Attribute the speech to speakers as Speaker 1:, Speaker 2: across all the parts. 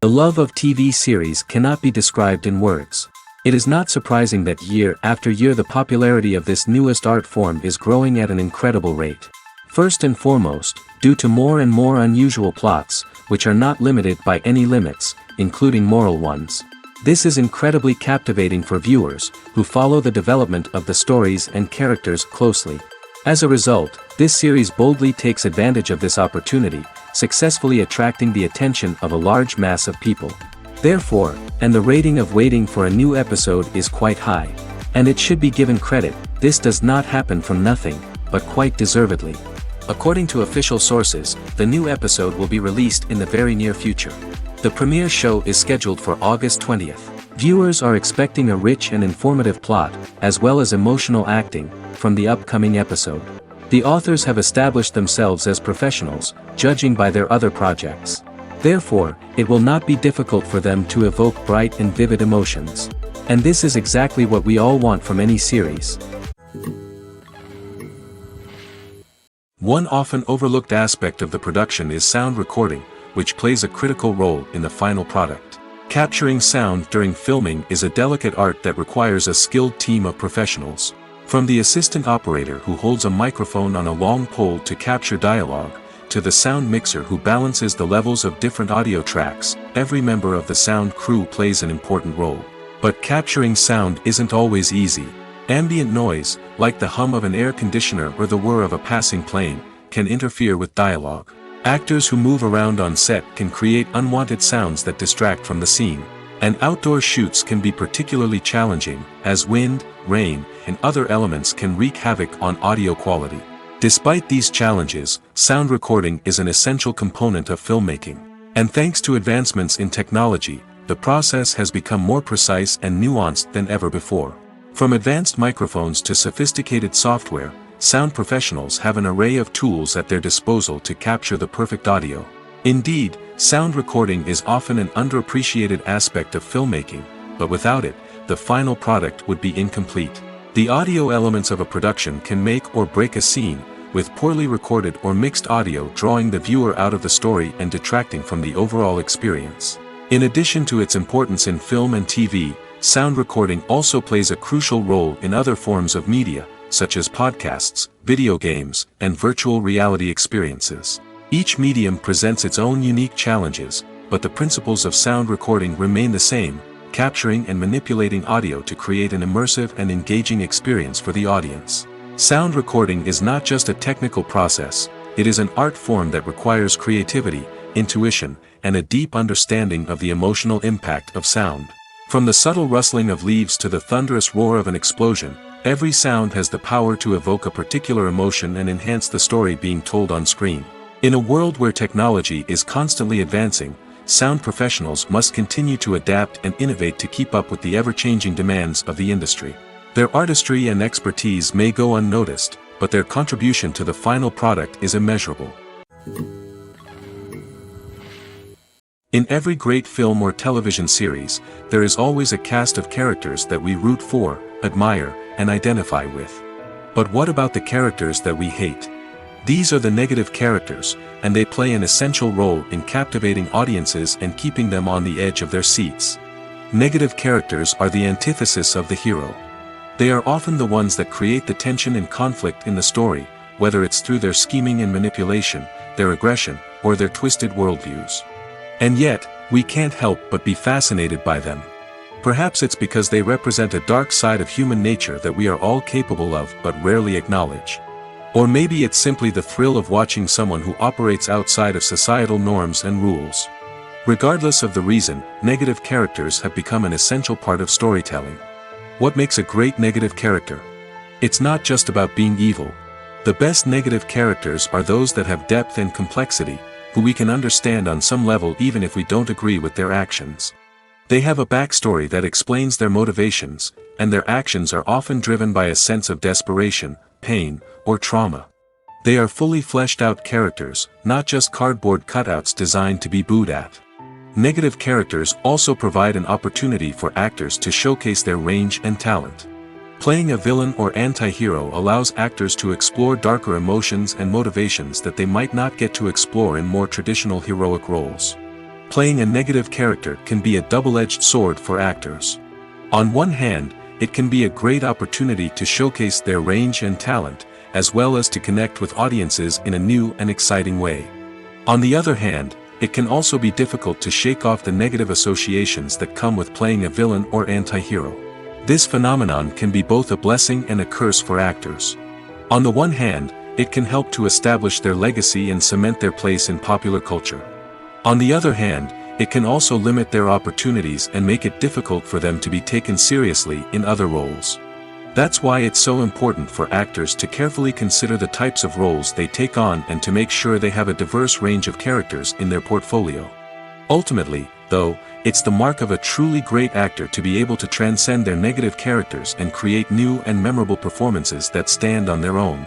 Speaker 1: The love of TV series cannot be described in words. It is not surprising that year after year the popularity of this newest art form is growing at an incredible rate. First and foremost, due to more and more unusual plots, which are not limited by any limits, including moral ones. This is incredibly captivating for viewers, who follow the development of the stories and characters closely. As a result, this series boldly takes advantage of this opportunity, successfully attracting the attention of a large mass of people. Therefore, and the rating of waiting for a new episode is quite high. And it should be given credit, this does not happen from nothing, but quite deservedly. According to official sources, the new episode will be released in the very near future. The premiere show is scheduled for August 20th. Viewers are expecting a rich and informative plot, as well as emotional acting, from the upcoming episode. The authors have established themselves as professionals, judging by their other projects. Therefore, it will not be difficult for them to evoke bright and vivid emotions. And this is exactly what we all want from any series.
Speaker 2: One often overlooked aspect of the production is sound recording, which plays a critical role in the final product. Capturing sound during filming is a delicate art that requires a skilled team of professionals. From the assistant operator who holds a microphone on a long pole to capture dialogue, to the sound mixer who balances the levels of different audio tracks, every member of the sound crew plays an important role. But capturing sound isn't always easy. Ambient noise, like the hum of an air conditioner or the whir of a passing plane, can interfere with dialogue. Actors who move around on set can create unwanted sounds that distract from the scene. And outdoor shoots can be particularly challenging, as wind, rain, and other elements can wreak havoc on audio quality. Despite these challenges, sound recording is an essential component of filmmaking. And thanks to advancements in technology, the process has become more precise and nuanced than ever before. From advanced microphones to sophisticated software, sound professionals have an array of tools at their disposal to capture the perfect audio. Indeed, sound recording is often an underappreciated aspect of filmmaking, but without it, the final product would be incomplete. The audio elements of a production can make or break a scene, with poorly recorded or mixed audio drawing the viewer out of the story and detracting from the overall experience. In addition to its importance in film and TV, sound recording also plays a crucial role in other forms of media, such as podcasts, video games, and virtual reality experiences. Each medium presents its own unique challenges, but the principles of sound recording remain the same, capturing and manipulating audio to create an immersive and engaging experience for the audience. Sound recording is not just a technical process, it is an art form that requires creativity, intuition, and a deep understanding of the emotional impact of sound. From the subtle rustling of leaves to the thunderous roar of an explosion, every sound has the power to evoke a particular emotion and enhance the story being told on screen. In a world where technology is constantly advancing, sound professionals must continue to adapt and innovate to keep up with the ever-changing demands of the industry. Their artistry and expertise may go unnoticed, but their contribution to the final product is immeasurable. In every great film or television series, there is always a cast of characters that we root for, admire, and identify with. But what about the characters that we hate? These are the negative characters, and they play an essential role in captivating audiences and keeping them on the edge of their seats. Negative characters are the antithesis of the hero. They are often the ones that create the tension and conflict in the story, whether it's through their scheming and manipulation, their aggression, or their twisted worldviews. And yet, we can't help but be fascinated by them. Perhaps it's because they represent a dark side of human nature that we are all capable of but rarely acknowledge. Or maybe it's simply the thrill of watching someone who operates outside of societal norms and rules. Regardless of the reason, negative characters have become an essential part of storytelling. What makes a great negative character? It's not just about being evil. The best negative characters are those that have depth and complexity, who we can understand on some level even if we don't agree with their actions. They have a backstory that explains their motivations, and their actions are often driven by a sense of desperation, pain, or trauma. They are fully fleshed out characters, not just cardboard cutouts designed to be booed at. Negative characters also provide an opportunity for actors to showcase their range and talent. Playing a villain or anti-hero allows actors to explore darker emotions and motivations that they might not get to explore in more traditional heroic roles. Playing a negative character can be a double-edged sword for actors. On one hand, it can be a great opportunity to showcase their range and talent, as well as to connect with audiences in a new and exciting way. On the other hand, it can also be difficult to shake off the negative associations that come with playing a villain or anti-hero. This phenomenon can be both a blessing and a curse for actors. On the one hand, it can help to establish their legacy and cement their place in popular culture. On the other hand, it can also limit their opportunities and make it difficult for them to be taken seriously in other roles. That's why it's so important for actors to carefully consider the types of roles they take on and to make sure they have a diverse range of characters in their portfolio. Ultimately, though, it's the mark of a truly great actor to be able to transcend their negative characters and create new and memorable performances that stand on their own.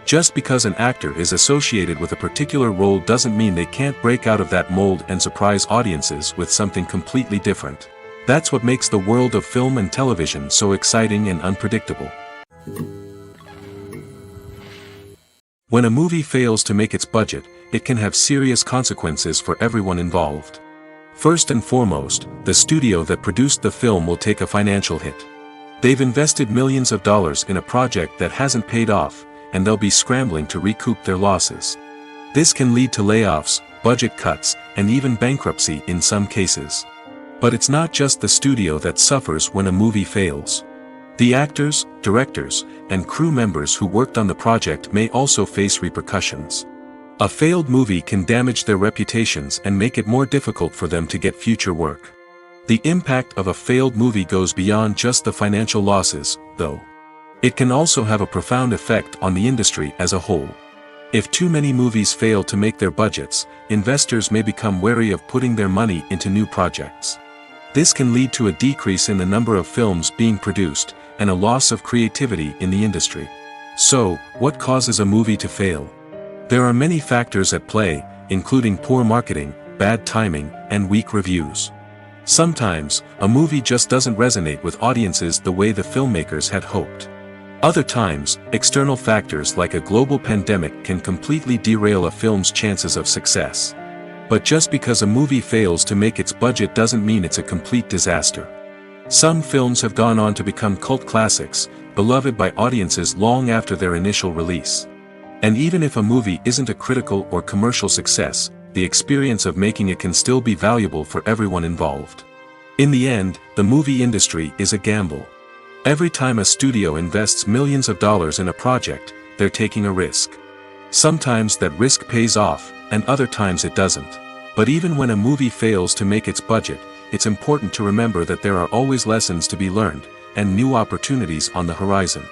Speaker 2: Just because an actor is associated with a particular role doesn't mean they can't break out of that mold and surprise audiences with something completely different. That's what makes the world of film and television so exciting and unpredictable. When a movie fails to make its budget, it can have serious consequences for everyone involved. First and foremost, the studio that produced the film will take a financial hit. They've invested millions of dollars in a project that hasn't paid off, and they'll be scrambling to recoup their losses. This can lead to layoffs, budget cuts, and even bankruptcy in some cases. But it's not just the studio that suffers when a movie fails. The actors, directors, and crew members who worked on the project may also face repercussions. A failed movie can damage their reputations and make it more difficult for them to get future work. The impact of a failed movie goes beyond just the financial losses, though. It can also have a profound effect on the industry as a whole. If too many movies fail to make their budgets, investors may become wary of putting their money into new projects. This can lead to a decrease in the number of films being produced, and a loss of creativity in the industry. So, what causes a movie to fail? There are many factors at play, including poor marketing, bad timing, and weak reviews. Sometimes, a movie just doesn't resonate with audiences the way the filmmakers had hoped. Other times, external factors like a global pandemic can completely derail a film's chances of success. But just because a movie fails to make its budget doesn't mean it's a complete disaster. Some films have gone on to become cult classics, beloved by audiences long after their initial release. And even if a movie isn't a critical or commercial success, the experience of making it can still be valuable for everyone involved. In the end, the movie industry is a gamble. Every time a studio invests millions of dollars in a project, they're taking a risk. Sometimes that risk pays off, and other times it doesn't. But even when a movie fails to make its budget, it's important to remember that there are always lessons to be learned, and new opportunities on the horizon.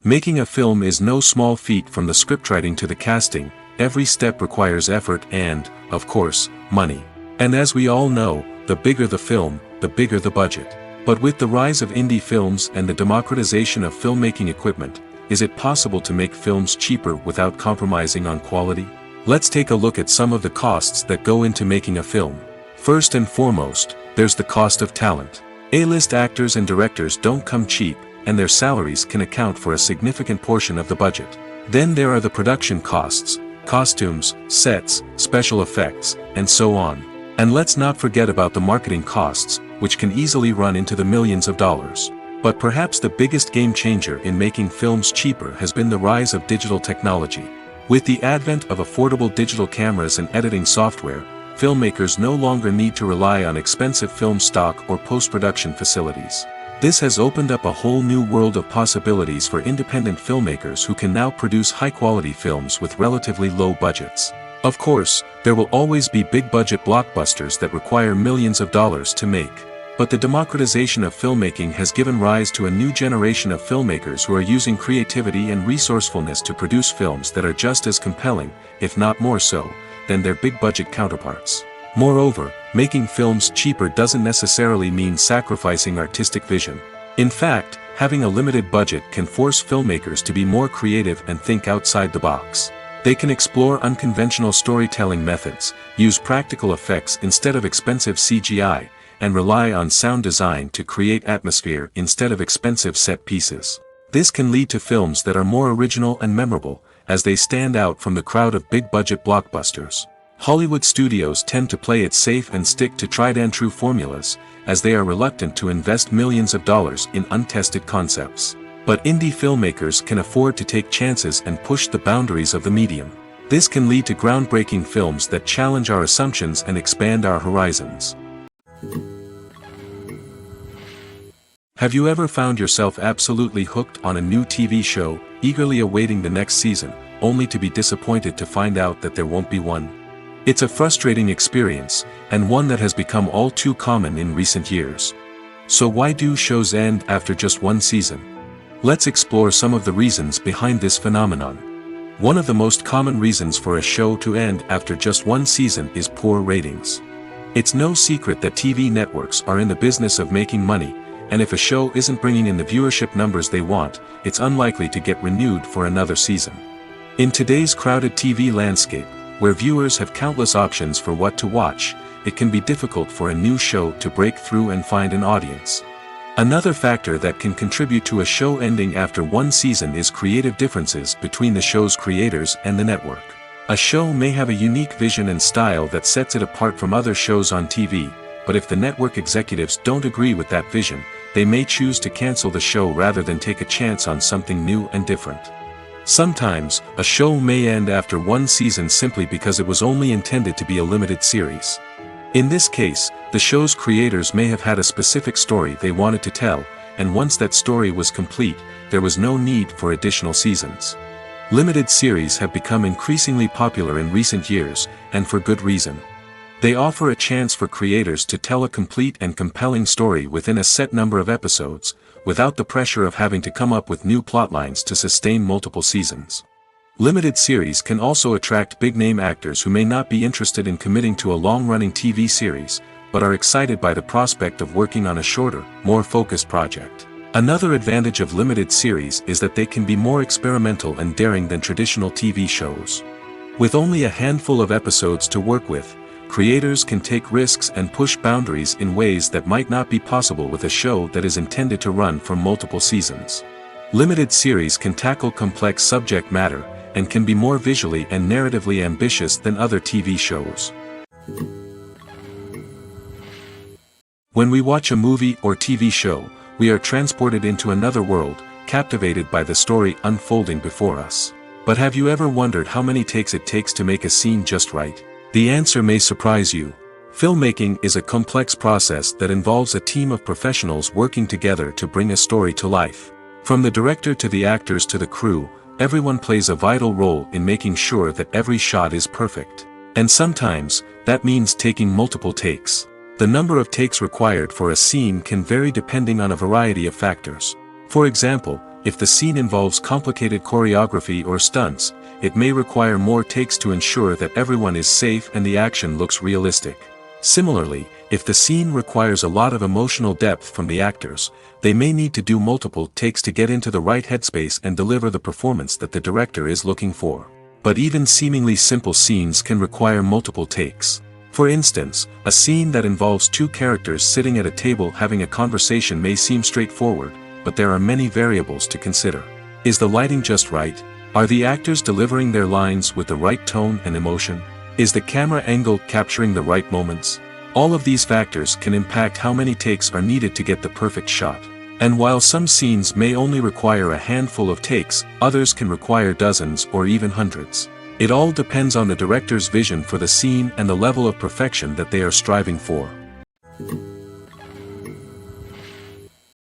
Speaker 2: Making a film is no small feat. From the scriptwriting to the casting, every step requires effort and, of course, money. And as we all know, the bigger the film, the bigger the budget. But with the rise of indie films and the democratization of filmmaking equipment, is it possible to make films cheaper without compromising on quality? Let's take a look at some of the costs that go into making a film. First and foremost, there's the cost of talent. A-list actors and directors don't come cheap, and their salaries can account for a significant portion of the budget. Then there are the production costs, costumes, sets, special effects, and so on. And let's not forget about the marketing costs, which can easily run into the millions of dollars. But perhaps the biggest game changer in making films cheaper has been the rise of digital technology. With the advent of affordable digital cameras and editing software, filmmakers no longer need to rely on expensive film stock or post-production facilities. This has opened up a whole new world of possibilities for independent filmmakers who can now produce high-quality films with relatively low budgets. Of course, there will always be big-budget blockbusters that require millions of dollars to make. But the democratization of filmmaking has given rise to a new generation of filmmakers who are using creativity and resourcefulness to produce films that are just as compelling, if not more so, than their big-budget counterparts. Moreover, making films cheaper doesn't necessarily mean sacrificing artistic vision. In fact, having a limited budget can force filmmakers to be more creative and think outside the box. They can explore unconventional storytelling methods, use practical effects instead of expensive CGI, and rely on sound design to create atmosphere instead of expensive set pieces. This can lead to films that are more original and memorable, as they stand out from the crowd of big-budget blockbusters. Hollywood studios tend to play it safe and stick to tried-and-true formulas, as they are reluctant to invest millions of dollars in untested concepts. But indie filmmakers can afford to take chances and push the boundaries of the medium. This can lead to groundbreaking films that challenge our assumptions and expand our horizons. Have you ever found yourself absolutely hooked on a new TV show, eagerly awaiting the next season, only to be disappointed to find out that there won't be one? It's a frustrating experience, and one that has become all too common in recent years. So why do shows end after just one season? Let's explore some of the reasons behind this phenomenon. One of the most common reasons for a show to end after just one season is poor ratings. It's no secret that TV networks are in the business of making money, and if a show isn't bringing in the viewership numbers they want, it's unlikely to get renewed for another season. In today's crowded TV landscape, where viewers have countless options for what to watch, it can be difficult for a new show to break through and find an audience. Another factor that can contribute to a show ending after one season is creative differences between the show's creators and the network. A show may have a unique vision and style that sets it apart from other shows on TV, but if the network executives don't agree with that vision, they may choose to cancel the show rather than take a chance on something new and different. Sometimes, a show may end after one season simply because it was only intended to be a limited series. In this case, the show's creators may have had a specific story they wanted to tell, and once that story was complete, there was no need for additional seasons. Limited series have become increasingly popular in recent years, and for good reason. They offer a chance for creators to tell a complete and compelling story within a set number of episodes, without the pressure of having to come up with new plotlines to sustain multiple seasons. Limited series can also attract big-name actors who may not be interested in committing to a long-running TV series, but are excited by the prospect of working on a shorter, more focused project. Another advantage of limited series is that they can be more experimental and daring than traditional TV shows. With only a handful of episodes to work with, creators can take risks and push boundaries in ways that might not be possible with a show that is intended to run for multiple seasons. Limited series can tackle complex subject matter, and can be more visually and narratively ambitious than other TV shows. When we watch a movie or TV show, we are transported into another world, captivated by the story unfolding before us. But have you ever wondered how many takes it takes to make a scene just right? The answer may surprise you. Filmmaking is a complex process that involves a team of professionals working together to bring a story to life. From the director to the actors to the crew, everyone plays a vital role in making sure that every shot is perfect. And sometimes, that means taking multiple takes. The number of takes required for a scene can vary depending on a variety of factors. For example, if the scene involves complicated choreography or stunts, it may require more takes to ensure that everyone is safe and the action looks realistic. Similarly, if the scene requires a lot of emotional depth from the actors, they may need to do multiple takes to get into the right headspace and deliver the performance that the director is looking for. But even seemingly simple scenes can require multiple takes. For instance, a scene that involves two characters sitting at a table having a conversation may seem straightforward, but there are many variables to consider. Is the lighting just right? Are the actors delivering their lines with the right tone and emotion? Is the camera angle capturing the right moments? All of these factors can impact how many takes are needed to get the perfect shot. And while some scenes may only require a handful of takes, others can require dozens or even hundreds. It all depends on the director's vision for the scene and the level of perfection that they are striving for.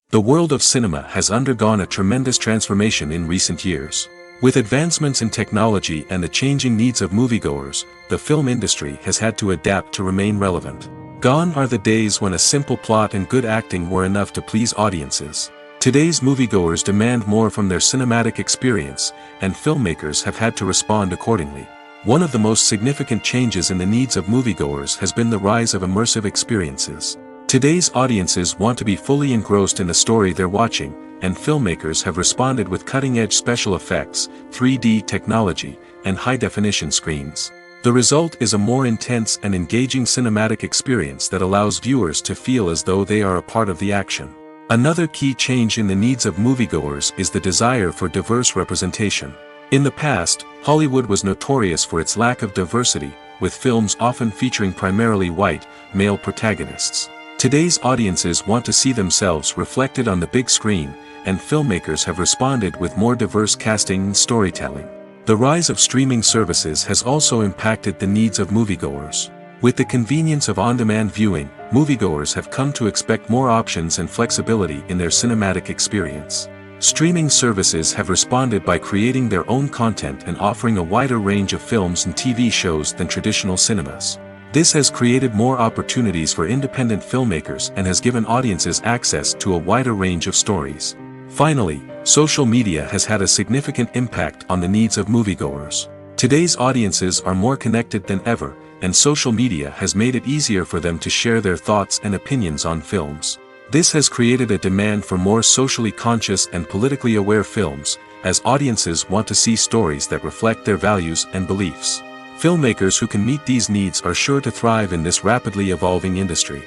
Speaker 2: The world of cinema has undergone a tremendous transformation in recent years. With advancements in technology and the changing needs of moviegoers, the film industry has had to adapt to remain relevant. Gone are the days when a simple plot and good acting were enough to please audiences. Today's moviegoers demand more from their cinematic experience, and filmmakers have had to respond accordingly. One of the most significant changes in the needs of moviegoers has been the rise of immersive experiences. Today's audiences want to be fully engrossed in the story they're watching, and filmmakers have responded with cutting-edge special effects, 3D technology, and high-definition screens. The result is a more intense and engaging cinematic experience that allows viewers to feel as though they are a part of the action. Another key change in the needs of moviegoers is the desire for diverse representation. In the past, Hollywood was notorious for its lack of diversity, with films often featuring primarily white, male protagonists. Today's audiences want to see themselves reflected on the big screen, and filmmakers have responded with more diverse casting and storytelling. The rise of streaming services has also impacted the needs of moviegoers. With the convenience of on-demand viewing, moviegoers have come to expect more options and flexibility in their cinematic experience. Streaming services have responded by creating their own content and offering a wider range of films and TV shows than traditional cinemas. This has created more opportunities for independent filmmakers and has given audiences access to a wider range of stories. Finally, social media has had a significant impact on the needs of moviegoers. Today's audiences are more connected than ever, and social media has made it easier for them to share their thoughts and opinions on films. This has created a demand for more socially conscious and politically aware films, as audiences want to see stories that reflect their values and beliefs. Filmmakers who can meet these needs are sure to thrive in this rapidly evolving industry.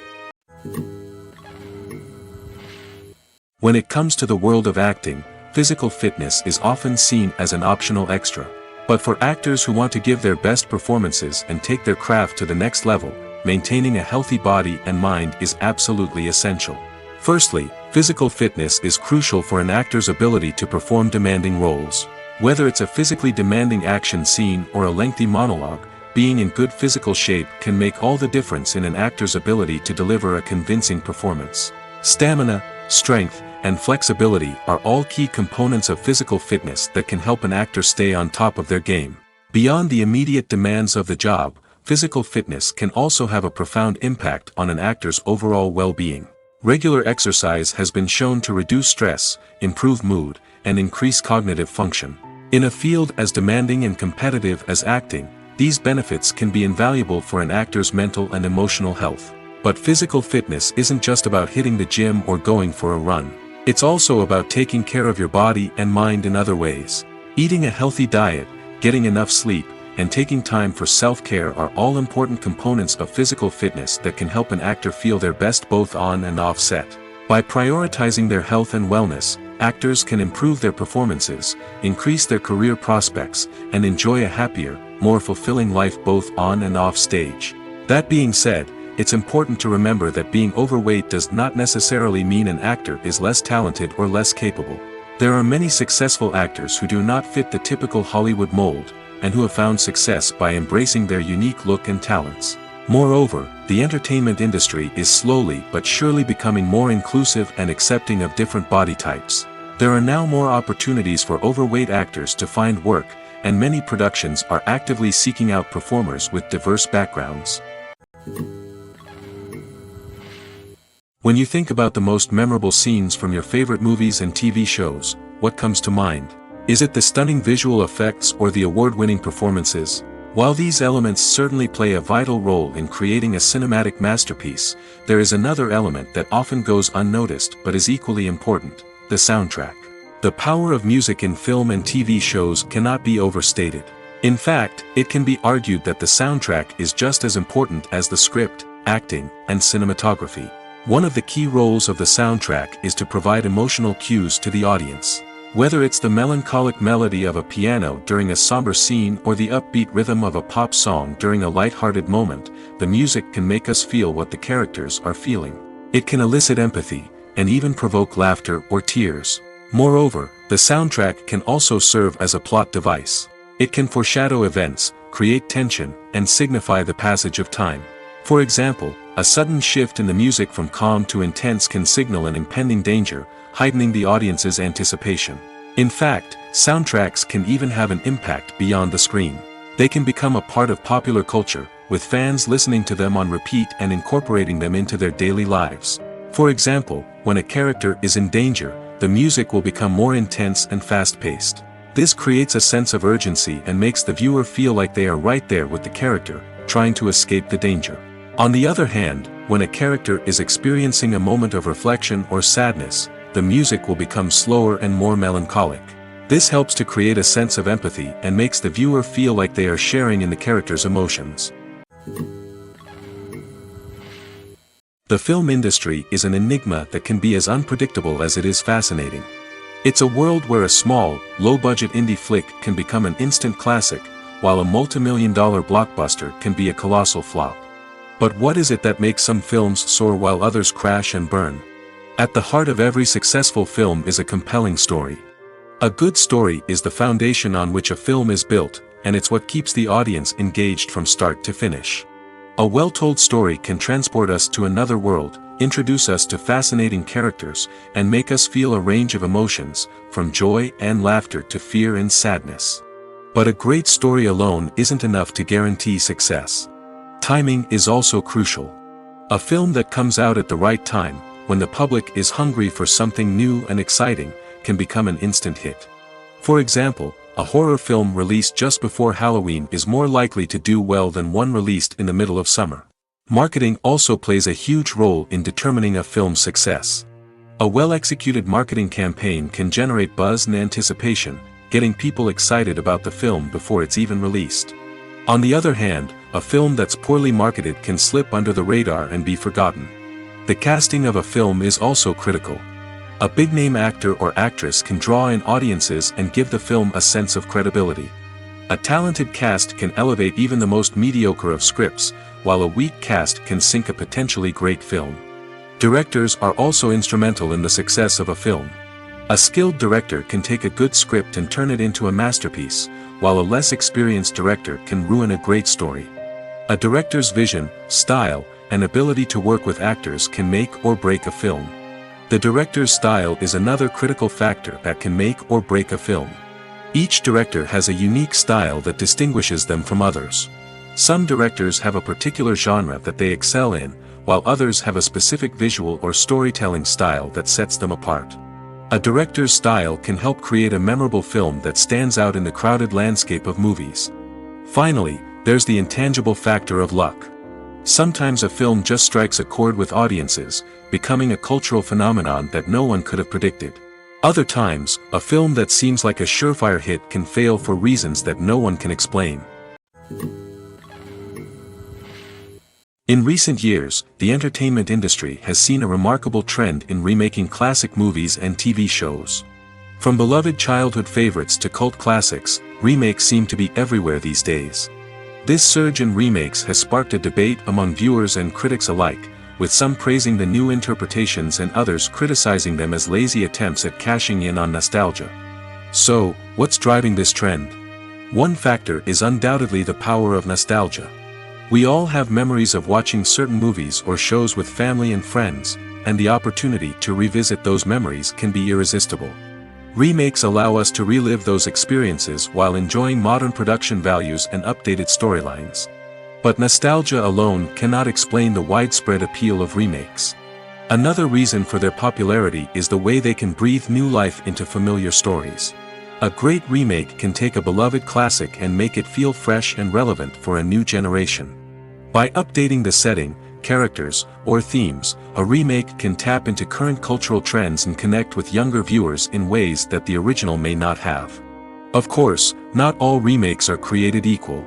Speaker 2: When it comes to the world of acting, physical fitness is often seen as an optional extra. But for actors who want to give their best performances and take their craft to the next level, maintaining a healthy body and mind is absolutely essential. Firstly, physical fitness is crucial for an actor's ability to perform demanding roles. Whether it's a physically demanding action scene or a lengthy monologue, being in good physical shape can make all the difference in an actor's ability to deliver a convincing performance. Stamina, strength, and flexibility are all key components of physical fitness that can help an actor stay on top of their game. Beyond the immediate demands of the job, physical fitness can also have a profound impact on an actor's overall well-being. Regular exercise has been shown to reduce stress, improve mood, and increase cognitive function. In a field as demanding and competitive as acting, these benefits can be invaluable for an actor's mental and emotional health. But physical fitness isn't just about hitting the gym or going for a run. It's also about taking care of your body and mind in other ways. Eating a healthy diet, getting enough sleep, and taking time for self-care are all important components of physical fitness that can help an actor feel their best both on and off set. By prioritizing their health and wellness, actors can improve their performances, increase their career prospects, and enjoy a happier, more fulfilling life both on and off stage. That being said, it's important to remember that being overweight does not necessarily mean an actor is less talented or less capable. There are many successful actors who do not fit the typical Hollywood mold, and who have found success by embracing their unique look and talents. Moreover, the entertainment industry is slowly but surely becoming more inclusive and accepting of different body types. There are now more opportunities for overweight actors to find work, and many productions are actively seeking out performers with diverse backgrounds. When you think about the most memorable scenes from your favorite movies and TV shows, what comes to mind? Is it the stunning visual effects or the award-winning performances? While these elements certainly play a vital role in creating a cinematic masterpiece, there is another element that often goes unnoticed but is equally important: the soundtrack. The power of music in film and TV shows cannot be overstated. In fact, it can be argued that the soundtrack is just as important as the script, acting, and cinematography. One of the key roles of the soundtrack is to provide emotional cues to the audience. Whether it's the melancholic melody of a piano during a somber scene or the upbeat rhythm of a pop song during a light-hearted moment, the music can make us feel what the characters are feeling. It can elicit empathy, and even provoke laughter or tears. Moreover, the soundtrack can also serve as a plot device. It can foreshadow events, create tension, and signify the passage of time. For example, a sudden shift in the music from calm to intense can signal an impending danger, heightening the audience's anticipation. In fact, soundtracks can even have an impact beyond the screen. They can become a part of popular culture, with fans listening to them on repeat and incorporating them into their daily lives. For example, when a character is in danger, the music will become more intense and fast-paced. This creates a sense of urgency and makes the viewer feel like they are right there with the character, trying to escape the danger. On the other hand, when a character is experiencing a moment of reflection or sadness, the music will become slower and more melancholic. This helps to create a sense of empathy and makes the viewer feel like they are sharing in the character's emotions. The film industry is an enigma that can be as unpredictable as it is fascinating. It's a world where a small, low-budget indie flick can become an instant classic, while a multi-million-dollar blockbuster can be a colossal flop. But what is it that makes some films soar while others crash and burn? At the heart of every successful film is a compelling story. A good story is the foundation on which a film is built, and it's what keeps the audience engaged from start to finish. A well-told story can transport us to another world, introduce us to fascinating characters, and make us feel a range of emotions, from joy and laughter to fear and sadness. But a great story alone isn't enough to guarantee success. Timing is also crucial. A film that comes out at the right time, when the public is hungry for something new and exciting, can become an instant hit. For example, a horror film released just before Halloween is more likely to do well than one released in the middle of summer. Marketing also plays a huge role in determining a film's success. A well-executed marketing campaign can generate buzz and anticipation, getting people excited about the film before it's even released. On the other hand, a film that's poorly marketed can slip under the radar and be forgotten. The casting of a film is also critical. A big-name actor or actress can draw in audiences and give the film a sense of credibility. A talented cast can elevate even the most mediocre of scripts, while a weak cast can sink a potentially great film. Directors are also instrumental in the success of a film. A skilled director can take a good script and turn it into a masterpiece, while a less experienced director can ruin a great story. A director's vision, style, and ability to work with actors can make or break a film. The director's style is another critical factor that can make or break a film. Each director has a unique style that distinguishes them from others. Some directors have a particular genre that they excel in, while others have a specific visual or storytelling style that sets them apart. A director's style can help create a memorable film that stands out in the crowded landscape of movies. Finally, there's the intangible factor of luck. Sometimes a film just strikes a chord with audiences, becoming a cultural phenomenon that no one could have predicted. Other times, a film that seems like a surefire hit can fail for reasons that no one can explain. In recent years, the entertainment industry has seen a remarkable trend in remaking classic movies and TV shows. From beloved childhood favorites to cult classics, remakes seem to be everywhere these days. This surge in remakes has sparked a debate among viewers and critics alike, with some praising the new interpretations and others criticizing them as lazy attempts at cashing in on nostalgia. So, what's driving this trend? One factor is undoubtedly the power of nostalgia. We all have memories of watching certain movies or shows with family and friends, and the opportunity to revisit those memories can be irresistible. Remakes allow us to relive those experiences while enjoying modern production values and updated storylines. But nostalgia alone cannot explain the widespread appeal of remakes. Another reason for their popularity is the way they can breathe new life into familiar stories. A great remake can take a beloved classic and make it feel fresh and relevant for a new generation. By updating the setting, characters, or themes, a remake can tap into current cultural trends and connect with younger viewers in ways that the original may not have. Of course, not all remakes are created equal.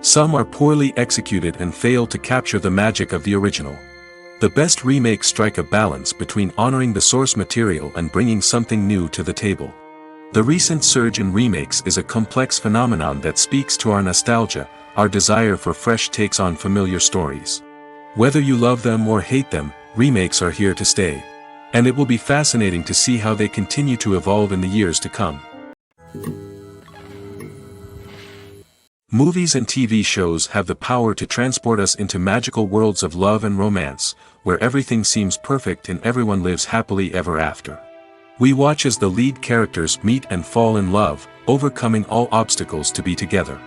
Speaker 2: Some are poorly executed and fail to capture the magic of the original. The best remakes strike a balance between honoring the source material and bringing something new to the table. The recent surge in remakes is a complex phenomenon that speaks to our nostalgia, our desire for fresh takes on familiar stories. Whether you love them or hate them, remakes are here to stay. And it will be fascinating to see how they continue to evolve in the years to come. Movies and TV shows have the power to transport us into magical worlds of love and romance, where everything seems perfect and everyone lives happily ever after. We watch as the lead characters meet and fall in love, overcoming all obstacles to be together.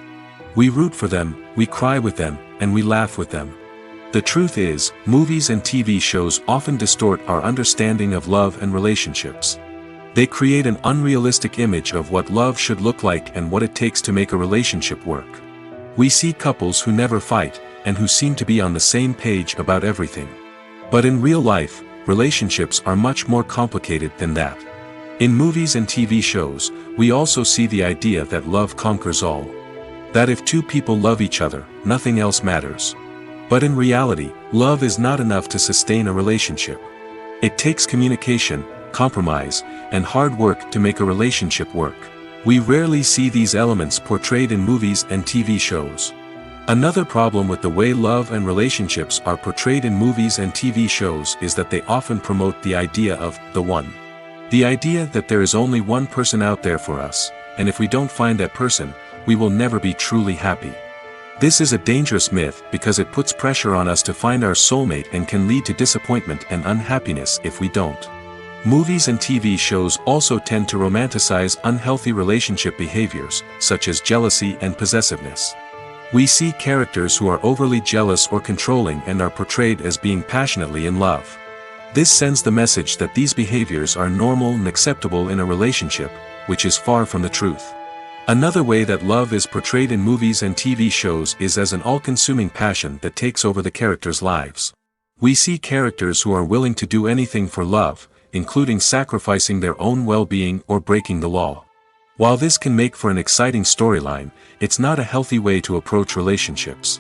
Speaker 2: We root for them, we cry with them, and we laugh with them. The truth is, movies and TV shows often distort our understanding of love and relationships. They create an unrealistic image of what love should look like and what it takes to make a relationship work. We see couples who never fight, and who seem to be on the same page about everything. But in real life, relationships are much more complicated than that. In movies and TV shows, we also see the idea that love conquers all. That if two people love each other, nothing else matters. But in reality, love is not enough to sustain a relationship. It takes communication, compromise, and hard work to make a relationship work. We rarely see these elements portrayed in movies and TV shows. Another problem with the way love and relationships are portrayed in movies and TV shows is that they often promote the idea of the one. The idea that there is only one person out there for us, and if we don't find that person, we will never be truly happy. This is a dangerous myth because it puts pressure on us to find our soulmate and can lead to disappointment and unhappiness if we don't. Movies and TV shows also tend to romanticize unhealthy relationship behaviors, such as jealousy and possessiveness. We see characters who are overly jealous or controlling and are portrayed as being passionately in love. This sends the message that these behaviors are normal and acceptable in a relationship, which is far from the truth. Another way that love is portrayed in movies and TV shows is as an all-consuming passion that takes over the characters' lives. We see characters who are willing to do anything for love, including sacrificing their own well-being or breaking the law. While this can make for an exciting storyline, it's not a healthy way to approach relationships.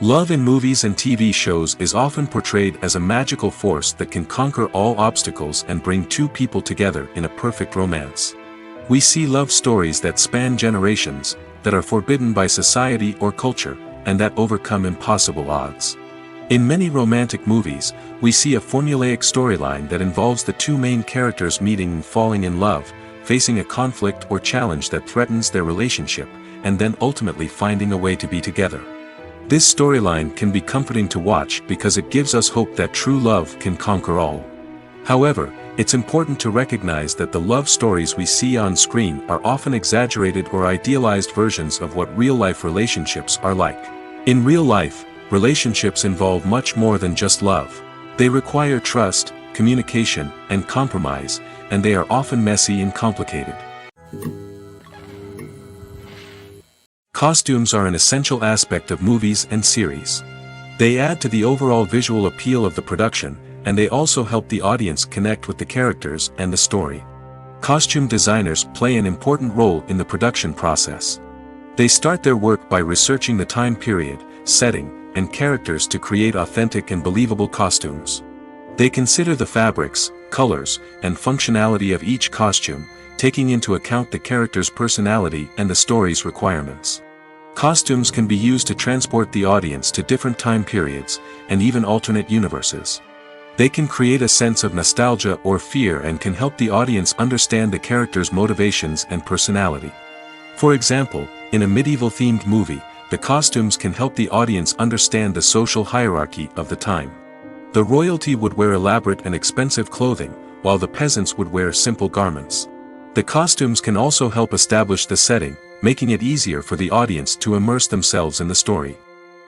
Speaker 2: Love in movies and TV shows is often portrayed as a magical force that can conquer all obstacles and bring two people together in a perfect romance. We see love stories that span generations, that are forbidden by society or culture, and that overcome impossible odds. In many romantic movies, we see a formulaic storyline that involves the two main characters meeting and falling in love, facing a conflict or challenge that threatens their relationship, and then ultimately finding a way to be together. This storyline can be comforting to watch because it gives us hope that true love can conquer all. However, it's important to recognize that the love stories we see on screen are often exaggerated or idealized versions of what real-life relationships are like. In real life, relationships involve much more than just love. They require trust, communication, and compromise, and they are often messy and complicated. Costumes are an essential aspect of movies and series. They add to the overall visual appeal of the production, and they also help the audience connect with the characters and the story. Costume designers play an important role in the production process. They start their work by researching the time period, setting, and characters to create authentic and believable costumes. They consider the fabrics, colors, and functionality of each costume, taking into account the character's personality and the story's requirements. Costumes can be used to transport the audience to different time periods, and even alternate universes. They can create a sense of nostalgia or fear and can help the audience understand the character's motivations and personality. For example, in a medieval-themed movie, the costumes can help the audience understand the social hierarchy of the time. The royalty would wear elaborate and expensive clothing, while the peasants would wear simple garments. The costumes can also help establish the setting, making it easier for the audience to immerse themselves in the story.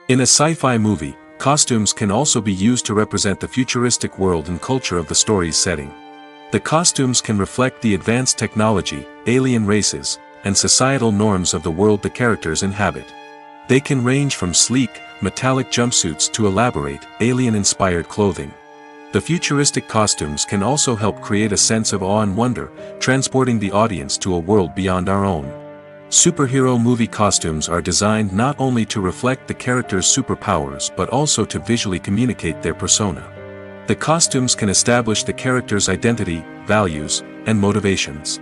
Speaker 2: In a sci-fi movie, costumes can also be used to represent the futuristic world and culture of the story's setting. The costumes can reflect the advanced technology, alien races, and societal norms of the world the characters inhabit. They can range from sleek, metallic jumpsuits to elaborate, alien-inspired clothing. The futuristic costumes can also help create a sense of awe and wonder, transporting the audience to a world beyond our own. Superhero movie costumes are designed not only to reflect the character's superpowers but also to visually communicate their persona. The costumes can establish the character's identity, values, and motivations.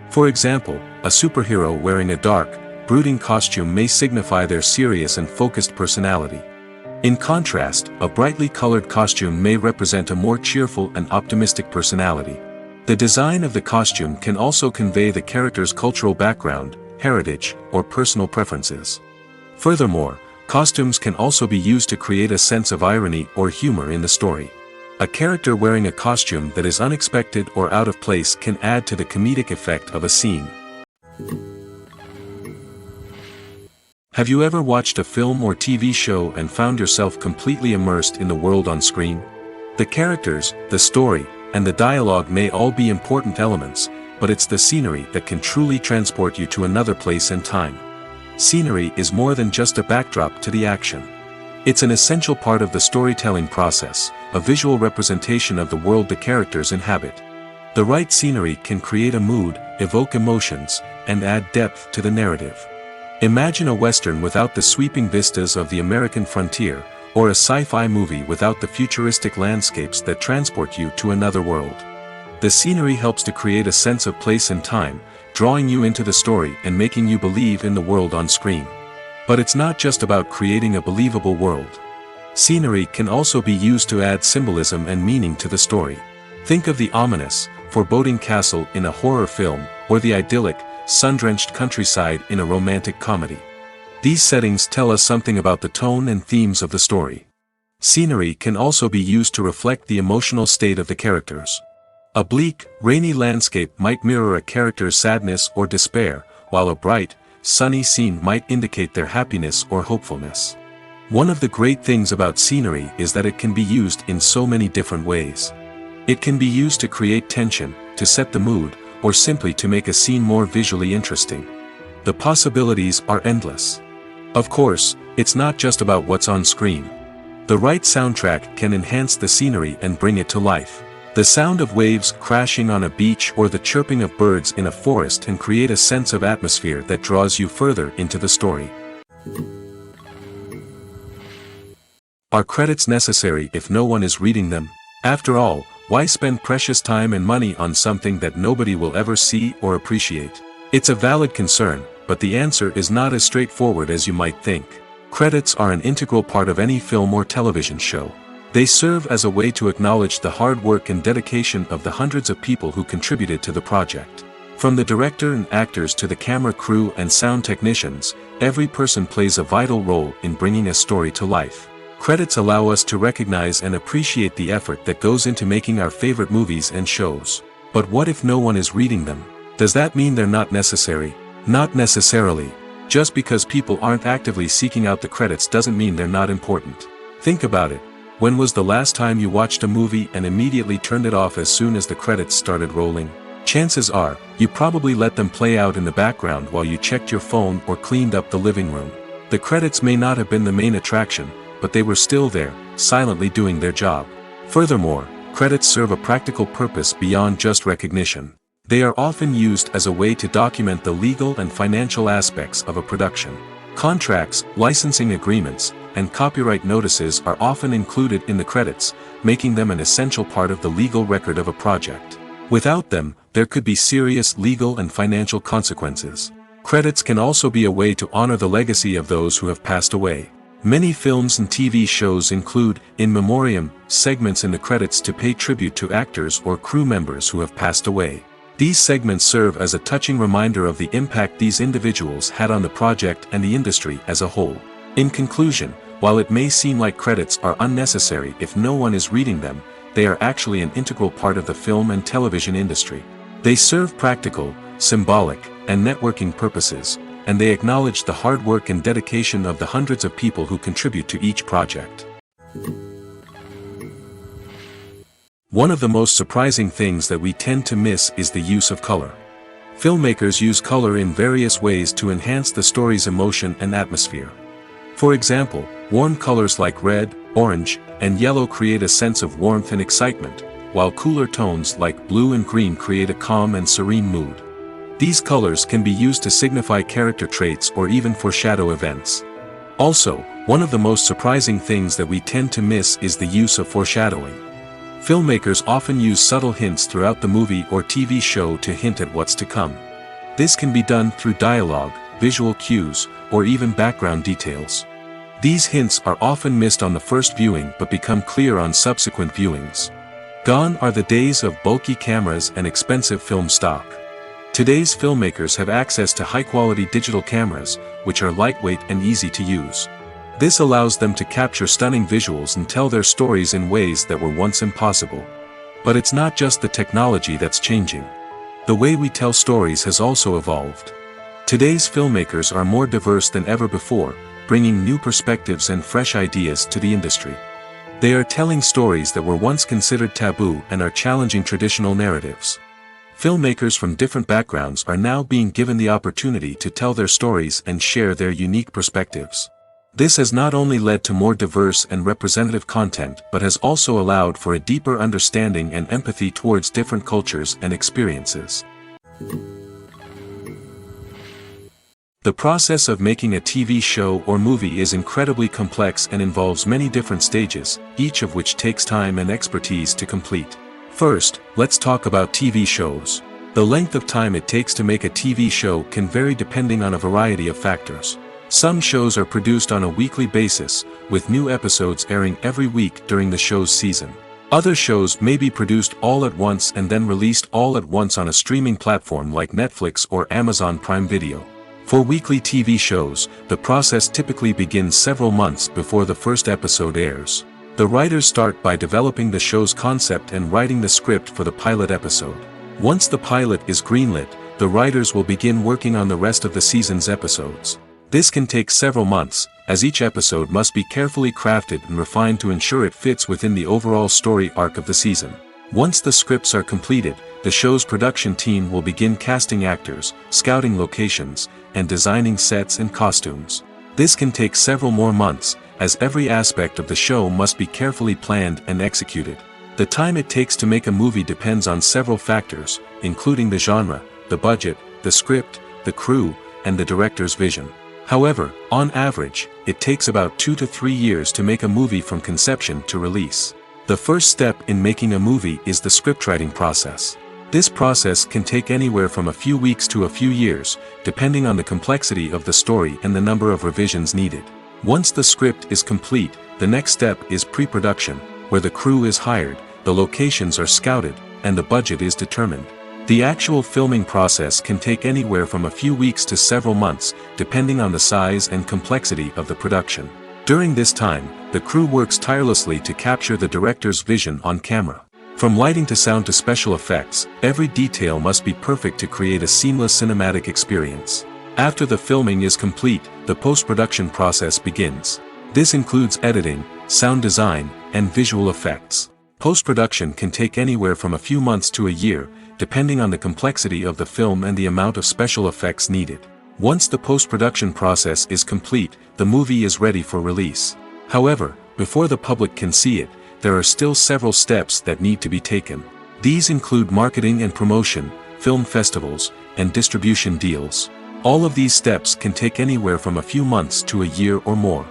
Speaker 2: For example, a superhero wearing a dark, brooding costume may signify their serious and focused personality. In contrast, a brightly colored costume may represent a more cheerful and optimistic personality. The design of the costume can also convey the character's cultural background, heritage, or personal preferences. Furthermore, costumes can also be used to create a sense of irony or humor in the story. A character wearing a costume that is unexpected or out of place can add to the comedic effect of a scene. Have you ever watched a film or TV show and found yourself completely immersed in the world on screen? The characters, the story, and the dialogue may all be important elements, but it's the scenery that can truly transport you to another place and time. Scenery is more than just a backdrop to the action. It's an essential part of the storytelling process, a visual representation of the world the characters inhabit. The right scenery can create a mood, evoke emotions, and add depth to the narrative. Imagine a Western without the sweeping vistas of the American frontier, or a sci-fi movie without the futuristic landscapes that transport you to another world. The scenery helps to create a sense of place and time, drawing you into the story and making you believe in the world on screen. But it's not just about creating a believable world. Scenery can also be used to add symbolism and meaning to the story. Think of the ominous, foreboding castle in a horror film, or the idyllic, sun-drenched countryside in a romantic comedy. These settings tell us something about the tone and themes of the story. Scenery can also be used to reflect the emotional state of the characters. A bleak, rainy landscape might mirror a character's sadness or despair, while a bright, sunny scene might indicate their happiness or hopefulness. One of the great things about scenery is that it can be used in so many different ways. It can be used to create tension, to set the mood, or simply to make a scene more visually interesting. The possibilities are endless. Of course, it's not just about what's on screen. The right soundtrack can enhance the scenery and bring it to life. The sound of waves crashing on a beach or the chirping of birds in a forest can create a sense of atmosphere that draws you further into the story. Are credits necessary if no one is reading them? After all, why spend precious time and money on something that nobody will ever see or appreciate? It's a valid concern, but the answer is not as straightforward as you might think. Credits are an integral part of any film or television show. They serve as a way to acknowledge the hard work and dedication of the hundreds of people who contributed to the project. From the director and actors to the camera crew and sound technicians, every person plays a vital role in bringing a story to life. Credits allow us to recognize and appreciate the effort that goes into making our favorite movies and shows. But what if no one is reading them? Does that mean they're not necessary? Not necessarily. Just because people aren't actively seeking out the credits doesn't mean they're not important. Think about it. When was the last time you watched a movie and immediately turned it off as soon as the credits started rolling? Chances are, you probably let them play out in the background while you checked your phone or cleaned up the living room. The credits may not have been the main attraction, but they were still there, silently doing their job. Furthermore, credits serve a practical purpose beyond just recognition. They are often used as a way to document the legal and financial aspects of a production. Contracts, licensing agreements, and copyright notices are often included in the credits, making them an essential part of the legal record of a project. Without them, there could be serious legal and financial consequences. Credits can also be a way to honor the legacy of those who have passed away. Many films and TV shows include, in memoriam, segments in the credits to pay tribute to actors or crew members who have passed away. These segments serve as a touching reminder of the impact these individuals had on the project and the industry as a whole. In conclusion, while it may seem like credits are unnecessary if no one is reading them, they are actually an integral part of the film and television industry. They serve practical, symbolic, and networking purposes, and they acknowledge the hard work and dedication of the hundreds of people who contribute to each project. One of the most surprising things that we tend to miss is the use of color. Filmmakers use color in various ways to enhance the story's emotion and atmosphere. For example, warm colors like red, orange, and yellow create a sense of warmth and excitement, while cooler tones like blue and green create a calm and serene mood. These colors can be used to signify character traits or even foreshadow events. Also, one of the most surprising things that we tend to miss is the use of foreshadowing. Filmmakers often use subtle hints throughout the movie or TV show to hint at what's to come. This can be done through dialogue, visual cues, or even background details. These hints are often missed on the first viewing but become clear on subsequent viewings. Gone are the days of bulky cameras and expensive film stock. Today's filmmakers have access to high-quality digital cameras, which are lightweight and easy to use. This allows them to capture stunning visuals and tell their stories in ways that were once impossible. But it's not just the technology that's changing. The way we tell stories has also evolved. Today's filmmakers are more diverse than ever before, bringing new perspectives and fresh ideas to the industry. They are telling stories that were once considered taboo and are challenging traditional narratives. Filmmakers from different backgrounds are now being given the opportunity to tell their stories and share their unique perspectives. This has not only led to more diverse and representative content but has also allowed for a deeper understanding and empathy towards different cultures and experiences. The process of making a TV show or movie is incredibly complex and involves many different stages, each of which takes time and expertise to complete. First, let's talk about TV shows. The length of time it takes to make a TV show can vary depending on a variety of factors. Some shows are produced on a weekly basis, with new episodes airing every week during the show's season. Other shows may be produced all at once and then released all at once on a streaming platform like Netflix or Amazon Prime Video. For weekly TV shows, the process typically begins several months before the first episode airs. The writers start by developing the show's concept and writing the script for the pilot episode. Once the pilot is greenlit, the writers will begin working on the rest of the season's episodes. This can take several months, as each episode must be carefully crafted and refined to ensure it fits within the overall story arc of the season. Once the scripts are completed, the show's production team will begin casting actors, scouting locations, and designing sets and costumes. This can take several more months, as every aspect of the show must be carefully planned and executed. The time it takes to make a movie depends on several factors, including the genre, the budget, the script, the crew, and the director's vision. However, on average, it takes about 2 to 3 years to make a movie from conception to release. The first step in making a movie is the scriptwriting process. This process can take anywhere from a few weeks to a few years, depending on the complexity of the story and the number of revisions needed. Once the script is complete, the next step is pre-production, where the crew is hired, the locations are scouted, and the budget is determined. The actual filming process can take anywhere from a few weeks to several months, depending on the size and complexity of the production. During this time, the crew works tirelessly to capture the director's vision on camera. From lighting to sound to special effects, every detail must be perfect to create a seamless cinematic experience. After the filming is complete, the post-production process begins. This includes editing, sound design, and visual effects. Post-production can take anywhere from a few months to a year, depending on the complexity of the film and the amount of special effects needed. Once the post-production process is complete, the movie is ready for release. However, before the public can see it, there are still several steps that need to be taken. These include marketing and promotion, film festivals, and distribution deals. All of these steps can take anywhere from a few months to a year or more.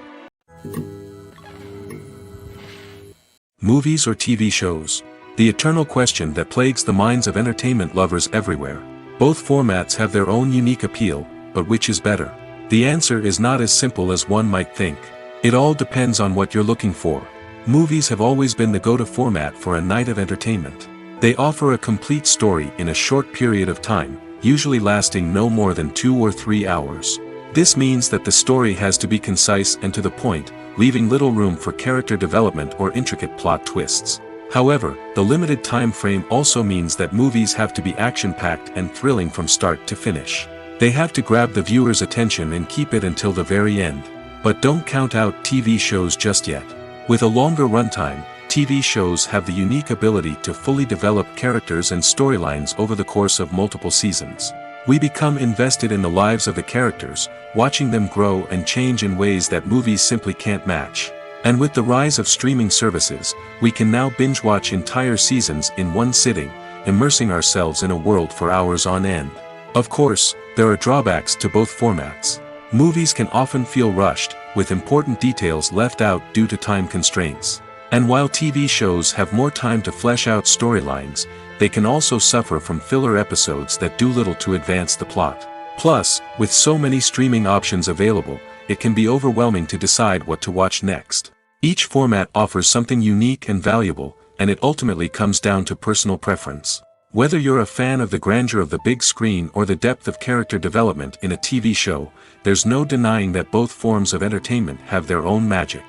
Speaker 2: Movies or TV shows? The eternal question that plagues the minds of entertainment lovers everywhere. Both formats have their own unique appeal, but which is better? The answer is not as simple as one might think. It all depends on what you're looking for. Movies have always been the go-to format for a night of entertainment. They offer a complete story in a short period of time, usually lasting no more than 2 or 3 hours. This means that the story has to be concise and to the point, leaving little room for character development or intricate plot twists. However, the limited time frame also means that movies have to be action-packed and thrilling from start to finish. They have to grab the viewer's attention and keep it until the very end. But don't count out TV shows just yet. With a longer runtime, TV shows have the unique ability to fully develop characters and storylines over the course of multiple seasons. We become invested in the lives of the characters, watching them grow and change in ways that movies simply can't match. And with the rise of streaming services, we can now binge-watch entire seasons in one sitting, immersing ourselves in a world for hours on end. Of course, there are drawbacks to both formats. Movies can often feel rushed, with important details left out due to time constraints. And while TV shows have more time to flesh out storylines, they can also suffer from filler episodes that do little to advance the plot. Plus, with so many streaming options available, it can be overwhelming to decide what to watch next. Each format offers something unique and valuable, and it ultimately comes down to personal preference. Whether you're a fan of the grandeur of the big screen or the depth of character development in a TV show, there's no denying that both forms of entertainment have their own magic.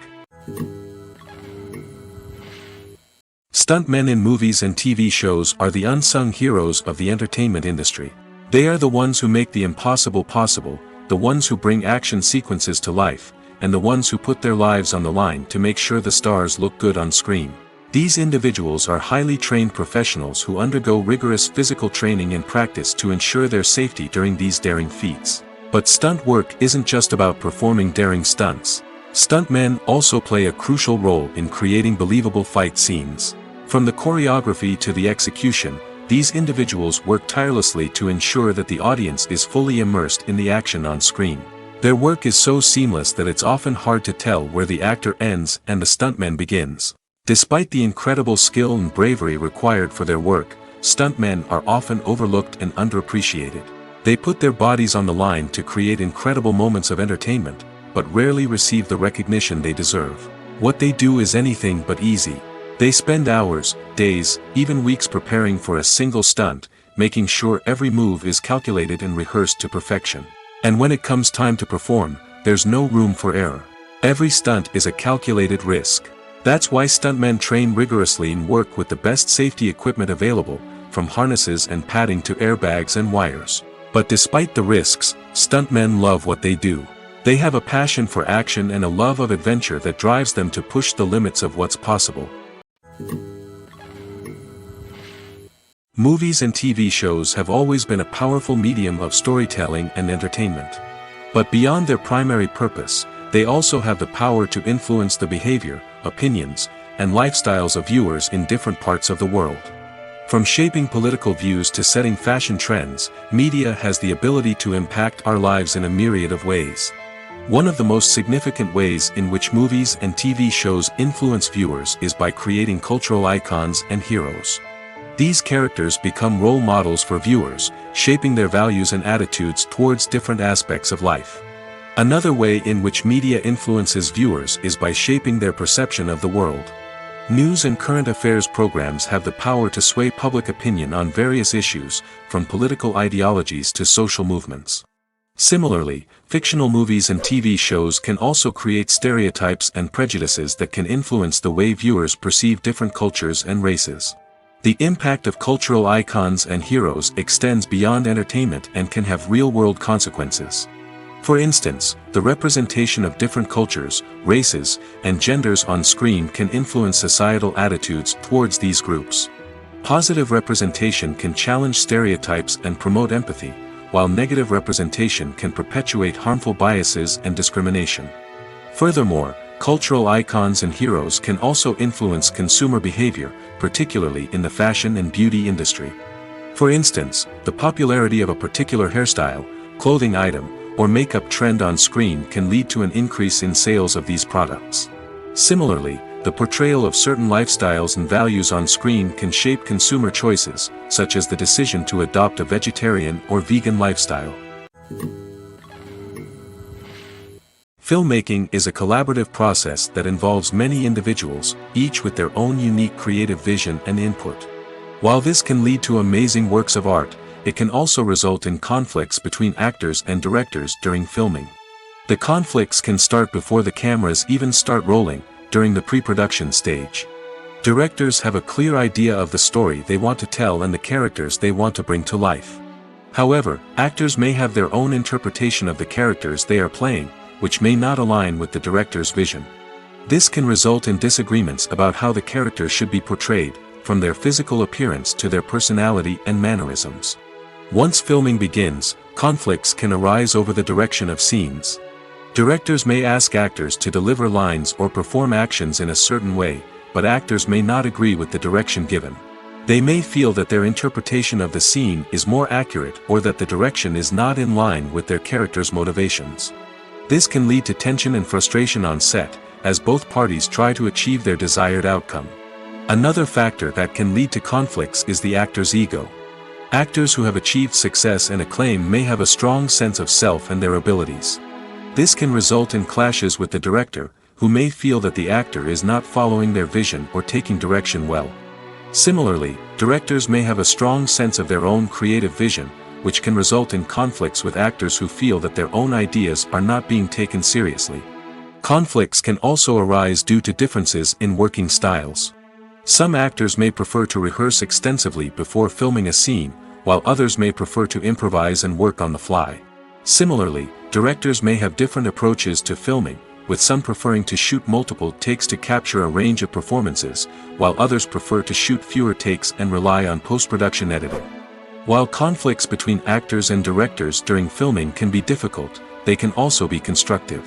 Speaker 2: Stuntmen in movies and TV shows are the unsung heroes of the entertainment industry. They are the ones who make the impossible possible, the ones who bring action sequences to life, and the ones who put their lives on the line to make sure the stars look good on screen. These individuals are highly trained professionals who undergo rigorous physical training and practice to ensure their safety during these daring feats. But stunt work isn't just about performing daring stunts. Stuntmen also play a crucial role in creating believable fight scenes. From the choreography to the execution, these individuals work tirelessly to ensure that the audience is fully immersed in the action on screen. Their work is so seamless that it's often hard to tell where the actor ends and the stuntman begins. Despite the incredible skill and bravery required for their work, stuntmen are often overlooked and underappreciated. They put their bodies on the line to create incredible moments of entertainment, but rarely receive the recognition they deserve. What they do is anything but easy. They spend hours, days, even weeks preparing for a single stunt, making sure every move is calculated and rehearsed to perfection. And when it comes time to perform, there's no room for error. Every stunt is a calculated risk. That's why stuntmen train rigorously and work with the best safety equipment available, from harnesses and padding to airbags and wires. But despite the risks, stuntmen love what they do. They have a passion for action and a love of adventure that drives them to push the limits of what's possible. Movies and TV shows have always been a powerful medium of storytelling and entertainment. But beyond their primary purpose, they also have the power to influence the behavior, opinions, and lifestyles of viewers in different parts of the world. From shaping political views to setting fashion trends, media has the ability to impact our lives in a myriad of ways. One of the most significant ways in which movies and TV shows influence viewers is by creating cultural icons and heroes. These characters become role models for viewers, shaping their values and attitudes towards different aspects of life. Another way in which media influences viewers is by shaping their perception of the world. News and current affairs programs have the power to sway public opinion on various issues, from political ideologies to social movements. Similarly, fictional movies and TV shows can also create stereotypes and prejudices that can influence the way viewers perceive different cultures and races. The impact of cultural icons and heroes extends beyond entertainment and can have real-world consequences. For instance, the representation of different cultures, races, and genders on screen can influence societal attitudes towards these groups. Positive representation can challenge stereotypes and promote empathy, while negative representation can perpetuate harmful biases and discrimination. Furthermore, cultural icons and heroes can also influence consumer behavior, particularly in the fashion and beauty industry. For instance, the popularity of a particular hairstyle, clothing item, or makeup trend on screen can lead to an increase in sales of these products. Similarly, the portrayal of certain lifestyles and values on screen can shape consumer choices, such as the decision to adopt a vegetarian or vegan lifestyle. Filmmaking is a collaborative process that involves many individuals, each with their own unique creative vision and input. While this can lead to amazing works of art, it can also result in conflicts between actors and directors during filming. The conflicts can start before the cameras even start rolling, during the pre-production stage. Directors have a clear idea of the story they want to tell and the characters they want to bring to life. However, actors may have their own interpretation of the characters they are playing, which may not align with the director's vision. This can result in disagreements about how the characters should be portrayed, from their physical appearance to their personality and mannerisms. Once filming begins, conflicts can arise over the direction of scenes. Directors may ask actors to deliver lines or perform actions in a certain way, but actors may not agree with the direction given. They may feel that their interpretation of the scene is more accurate or that the direction is not in line with their character's motivations. This can lead to tension and frustration on set, as both parties try to achieve their desired outcome. Another factor that can lead to conflicts is the actor's ego. Actors who have achieved success and acclaim may have a strong sense of self and their abilities. This can result in clashes with the director, who may feel that the actor is not following their vision or taking direction well. Similarly, directors may have a strong sense of their own creative vision, which can result in conflicts with actors who feel that their own ideas are not being taken seriously. Conflicts can also arise due to differences in working styles. Some actors may prefer to rehearse extensively before filming a scene, while others may prefer to improvise and work on the fly. Similarly, directors may have different approaches to filming, with some preferring to shoot multiple takes to capture a range of performances, while others prefer to shoot fewer takes and rely on post-production editing. While conflicts between actors and directors during filming can be difficult, they can also be constructive.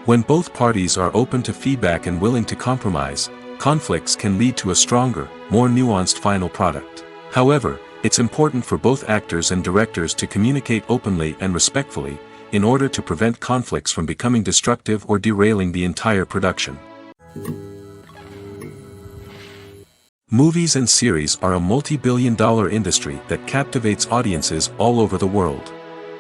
Speaker 2: When both parties are open to feedback and willing to compromise, conflicts can lead to a stronger, more nuanced final product. However, it's important for both actors and directors to communicate openly and respectfully, in order to prevent conflicts from becoming destructive or derailing the entire production. Movies and series are a multi-billion-dollar industry that captivates audiences all over the world.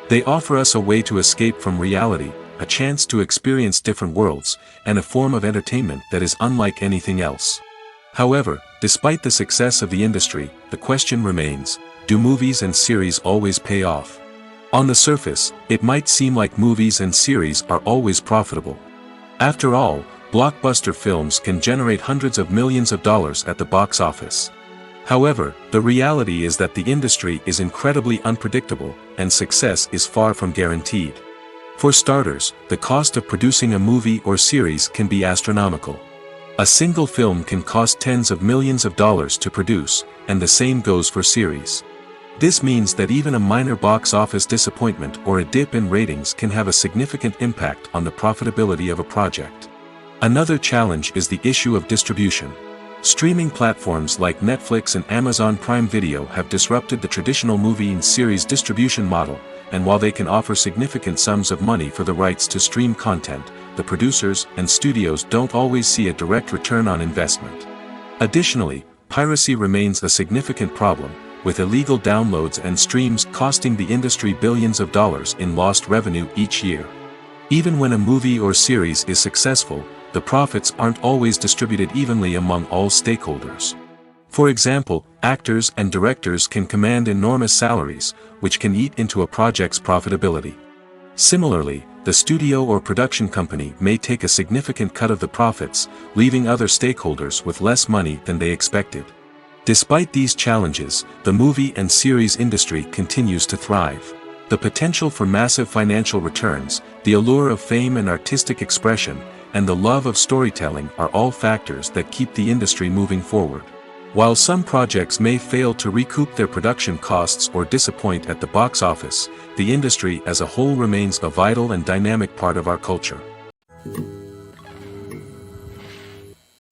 Speaker 2: They offer us a way to escape from reality, a chance to experience different worlds, and a form of entertainment that is unlike anything else. However, despite the success of the industry, the question remains, do movies and series always pay off? On the surface, it might seem like movies and series are always profitable. After all, blockbuster films can generate hundreds of millions of dollars at the box office. However, the reality is that the industry is incredibly unpredictable, and success is far from guaranteed. For starters, the cost of producing a movie or series can be astronomical. A single film can cost tens of millions of dollars to produce, and the same goes for series. This means that even a minor box office disappointment or a dip in ratings can have a significant impact on the profitability of a project. Another challenge is the issue of distribution. Streaming platforms like Netflix and Amazon Prime Video have disrupted the traditional movie and series distribution model, and while they can offer significant sums of money for the rights to stream content, the producers and studios don't always see a direct return on investment. Additionally, piracy remains a significant problem, with illegal downloads and streams costing the industry billions of dollars in lost revenue each year. Even when a movie or series is successful, the profits aren't always distributed evenly among all stakeholders. For example, actors and directors can command enormous salaries, which can eat into a project's profitability. Similarly, the studio or production company may take a significant cut of the profits, leaving other stakeholders with less money than they expected. Despite these challenges, the movie and series industry continues to thrive. The potential for massive financial returns, the allure of fame and artistic expression, and the love of storytelling are all factors that keep the industry moving forward. While some projects may fail to recoup their production costs or disappoint at the box office, the industry as a whole remains a vital and dynamic part of our culture.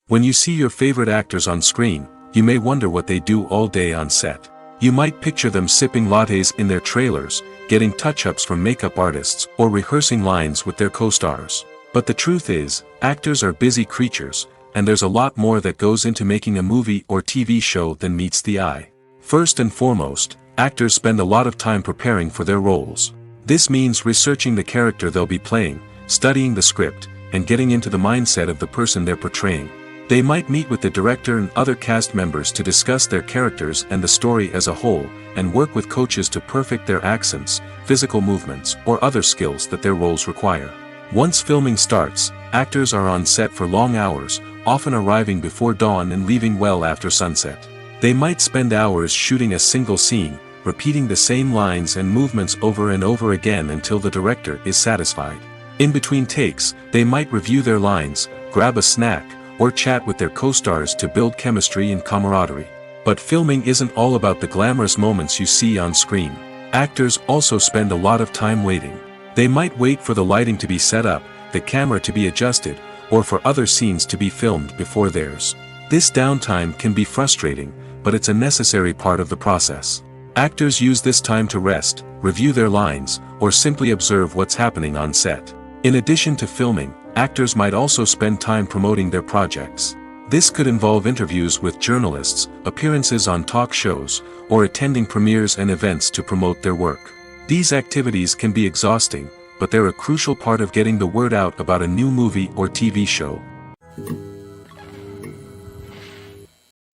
Speaker 2: When you see your favorite actors on screen, you may wonder what they do all day on set. You might picture them sipping lattes in their trailers, getting touch-ups from makeup artists, or rehearsing lines with their co-stars. But the truth is, actors are busy creatures, and there's a lot more that goes into making a movie or TV show than meets the eye. First and foremost, actors spend a lot of time preparing for their roles. This means researching the character they'll be playing, studying the script, and getting into the mindset of the person they're portraying. They might meet with the director and other cast members to discuss their characters and the story as a whole, and work with coaches to perfect their accents, physical movements, or other skills that their roles require. Once filming starts, actors are on set for long hours, often arriving before dawn and leaving well after sunset. They might spend hours shooting a single scene, repeating the same lines and movements over and over again until the director is satisfied. In between takes, they might review their lines, grab a snack, or chat with their co-stars to build chemistry and camaraderie. But filming isn't all about the glamorous moments you see on screen. Actors also spend a lot of time waiting. They might wait for the lighting to be set up, the camera to be adjusted, or for other scenes to be filmed before theirs. This downtime can be frustrating, but it's a necessary part of the process. Actors use this time to rest, review their lines, or simply observe what's happening on set. In addition to filming, actors might also spend time promoting their projects. This could involve interviews with journalists, appearances on talk shows, or attending premieres and events to promote their work. These activities can be exhausting, but they're a crucial part of getting the word out about a new movie or TV show.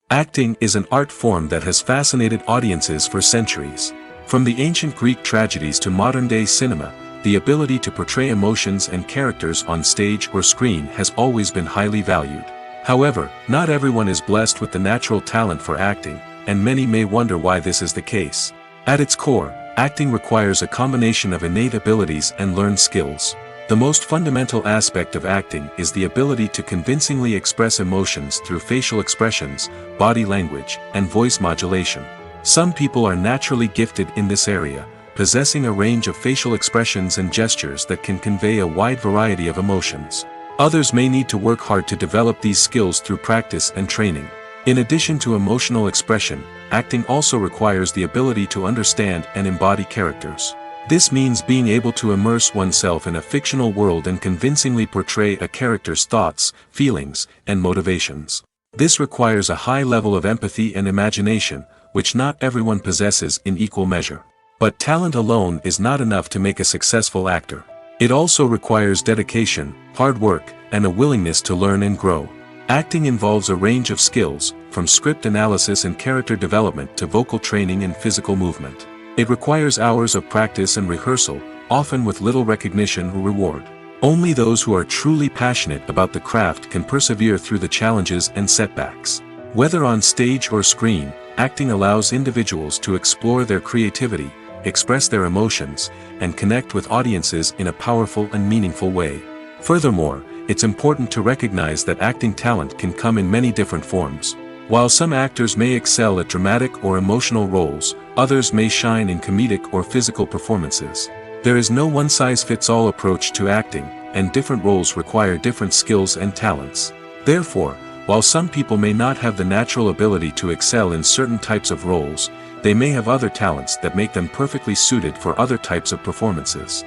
Speaker 2: Acting is an art form that has fascinated audiences for centuries. From the ancient Greek tragedies to modern-day cinema, the ability to portray emotions and characters on stage or screen has always been highly valued. However, not everyone is blessed with the natural talent for acting, and many may wonder why this is the case. At its core, acting requires a combination of innate abilities and learned skills. The most fundamental aspect of acting is the ability to convincingly express emotions through facial expressions, body language, and voice modulation. Some people are naturally gifted in this area, possessing a range of facial expressions and gestures that can convey a wide variety of emotions. Others may need to work hard to develop these skills through practice and training. In addition to emotional expression, acting also requires the ability to understand and embody characters. This means being able to immerse oneself in a fictional world and convincingly portray a character's thoughts, feelings, and motivations. This requires a high level of empathy and imagination, which not everyone possesses in equal measure. But talent alone is not enough to make a successful actor. It also requires dedication, hard work, and a willingness to learn and grow. Acting involves a range of skills, from script analysis and character development to vocal training and physical movement. It requires hours of practice and rehearsal, often with little recognition or reward. Only those who are truly passionate about the craft can persevere through the challenges and setbacks. Whether on stage or screen, acting allows individuals to explore their creativity, express their emotions, and connect with audiences in a powerful and meaningful way. Furthermore, it's important to recognize that acting talent can come in many different forms. While some actors may excel at dramatic or emotional roles, others may shine in comedic or physical performances. There is no one-size-fits-all approach to acting, and different roles require different skills and talents. Therefore, while some people may not have the natural ability to excel in certain types of roles, they may have other talents that make them perfectly suited for other types of performances.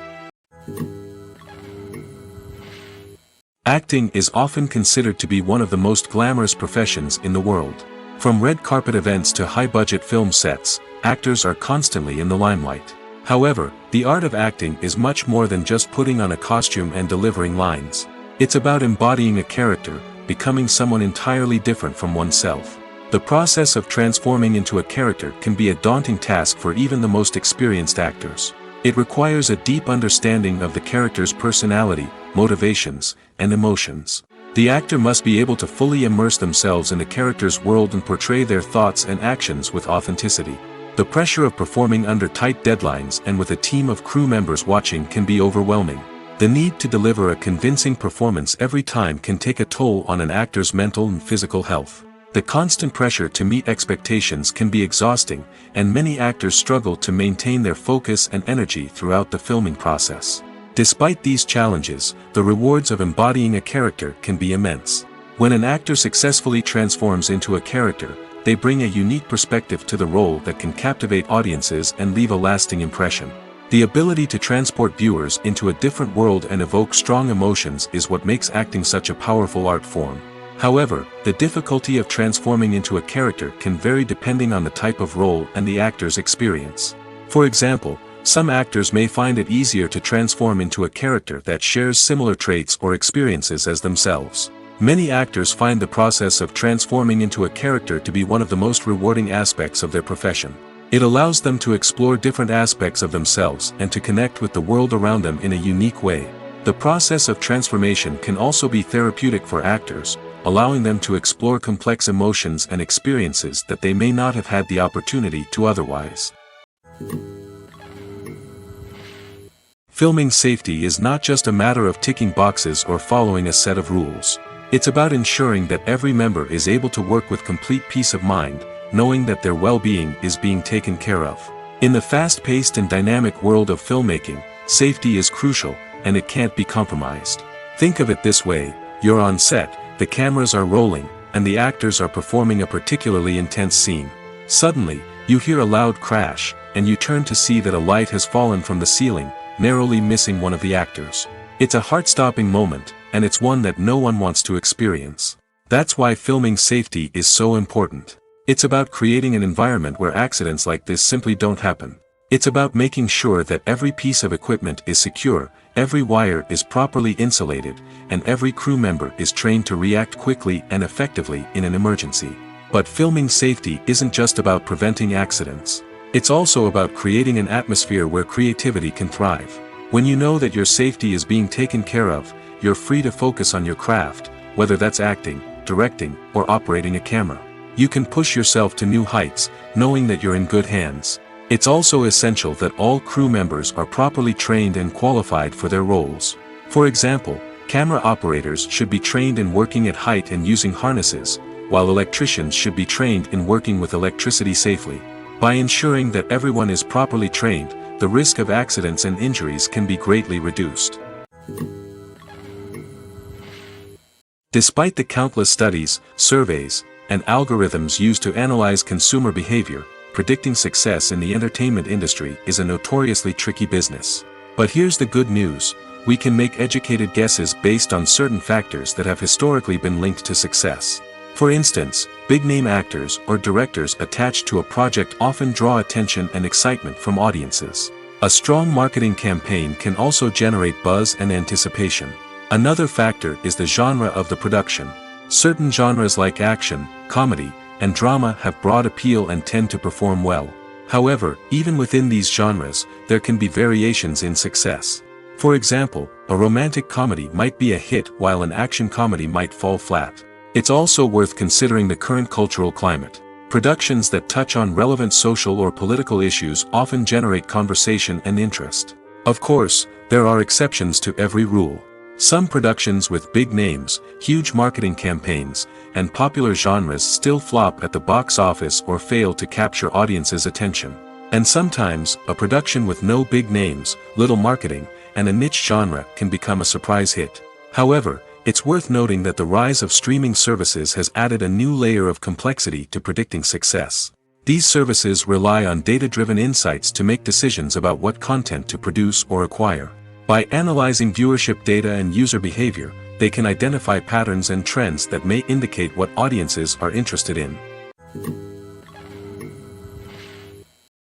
Speaker 2: Acting is often considered to be one of the most glamorous professions in the world. From red carpet events to high-budget film sets, actors are constantly in the limelight. However, the art of acting is much more than just putting on a costume and delivering lines. It's about embodying a character, becoming someone entirely different from oneself. The process of transforming into a character can be a daunting task for even the most experienced actors. It requires a deep understanding of the character's personality, motivations, and emotions. The actor must be able to fully immerse themselves in the character's world and portray their thoughts and actions with authenticity. The pressure of performing under tight deadlines and with a team of crew members watching can be overwhelming. The need to deliver a convincing performance every time can take a toll on an actor's mental and physical health. The constant pressure to meet expectations can be exhausting, and many actors struggle to maintain their focus and energy throughout the filming process. Despite these challenges, the rewards of embodying a character can be immense. When an actor successfully transforms into a character, they bring a unique perspective to the role that can captivate audiences and leave a lasting impression. The ability to transport viewers into a different world and evoke strong emotions is what makes acting such a powerful art form. However, the difficulty of transforming into a character can vary depending on the type of role and the actor's experience. For example, some actors may find it easier to transform into a character that shares similar traits or experiences as themselves. Many actors find the process of transforming into a character to be one of the most rewarding aspects of their profession. It allows them to explore different aspects of themselves and to connect with the world around them in a unique way. The process of transformation can also be therapeutic for actors, allowing them to explore complex emotions and experiences that they may not have had the opportunity to otherwise. Filming safety is not just a matter of ticking boxes or following a set of rules. It's about ensuring that every member is able to work with complete peace of mind, knowing that their well-being is being taken care of. In the fast-paced and dynamic world of filmmaking, safety is crucial, and it can't be compromised. Think of it this way: you're on set, the cameras are rolling, and the actors are performing a particularly intense scene. Suddenly, you hear a loud crash, and you turn to see that a light has fallen from the ceiling, narrowly missing one of the actors. It's a heart-stopping moment, and it's one that no one wants to experience. That's why filming safety is so important. It's about creating an environment where accidents like this simply don't happen. It's about making sure that every piece of equipment is secure, every wire is properly insulated, and every crew member is trained to react quickly and effectively in an emergency. But filming safety isn't just about preventing accidents. It's also about creating an atmosphere where creativity can thrive. When you know that your safety is being taken care of, you're free to focus on your craft, whether that's acting, directing, or operating a camera. You can push yourself to new heights, knowing that you're in good hands. It's also essential that all crew members are properly trained and qualified for their roles. For example, camera operators should be trained in working at height and using harnesses, while electricians should be trained in working with electricity safely. By ensuring that everyone is properly trained, the risk of accidents and injuries can be greatly reduced. Despite the countless studies, surveys, and algorithms used to analyze consumer behavior, predicting success in the entertainment industry is a notoriously tricky business. But here's the good news: we can make educated guesses based on certain factors that have historically been linked to success. For instance, big-name actors or directors attached to a project often draw attention and excitement from audiences. A strong marketing campaign can also generate buzz and anticipation. Another factor is the genre of the production. Certain genres like action, comedy, and drama have broad appeal and tend to perform well. However, even within these genres, there can be variations in success. For example, a romantic comedy might be a hit while an action comedy might fall flat. It's also worth considering the current cultural climate. Productions that touch on relevant social or political issues often generate conversation and interest. Of course, there are exceptions to every rule. Some productions with big names, huge marketing campaigns, and popular genres still flop at the box office or fail to capture audiences' attention. And sometimes, a production with no big names, little marketing, and a niche genre can become a surprise hit. However, it's worth noting that the rise of streaming services has added a new layer of complexity to predicting success. These services rely on data-driven insights to make decisions about what content to produce or acquire. By analyzing viewership data and user behavior, they can identify patterns and trends that may indicate what audiences are interested in.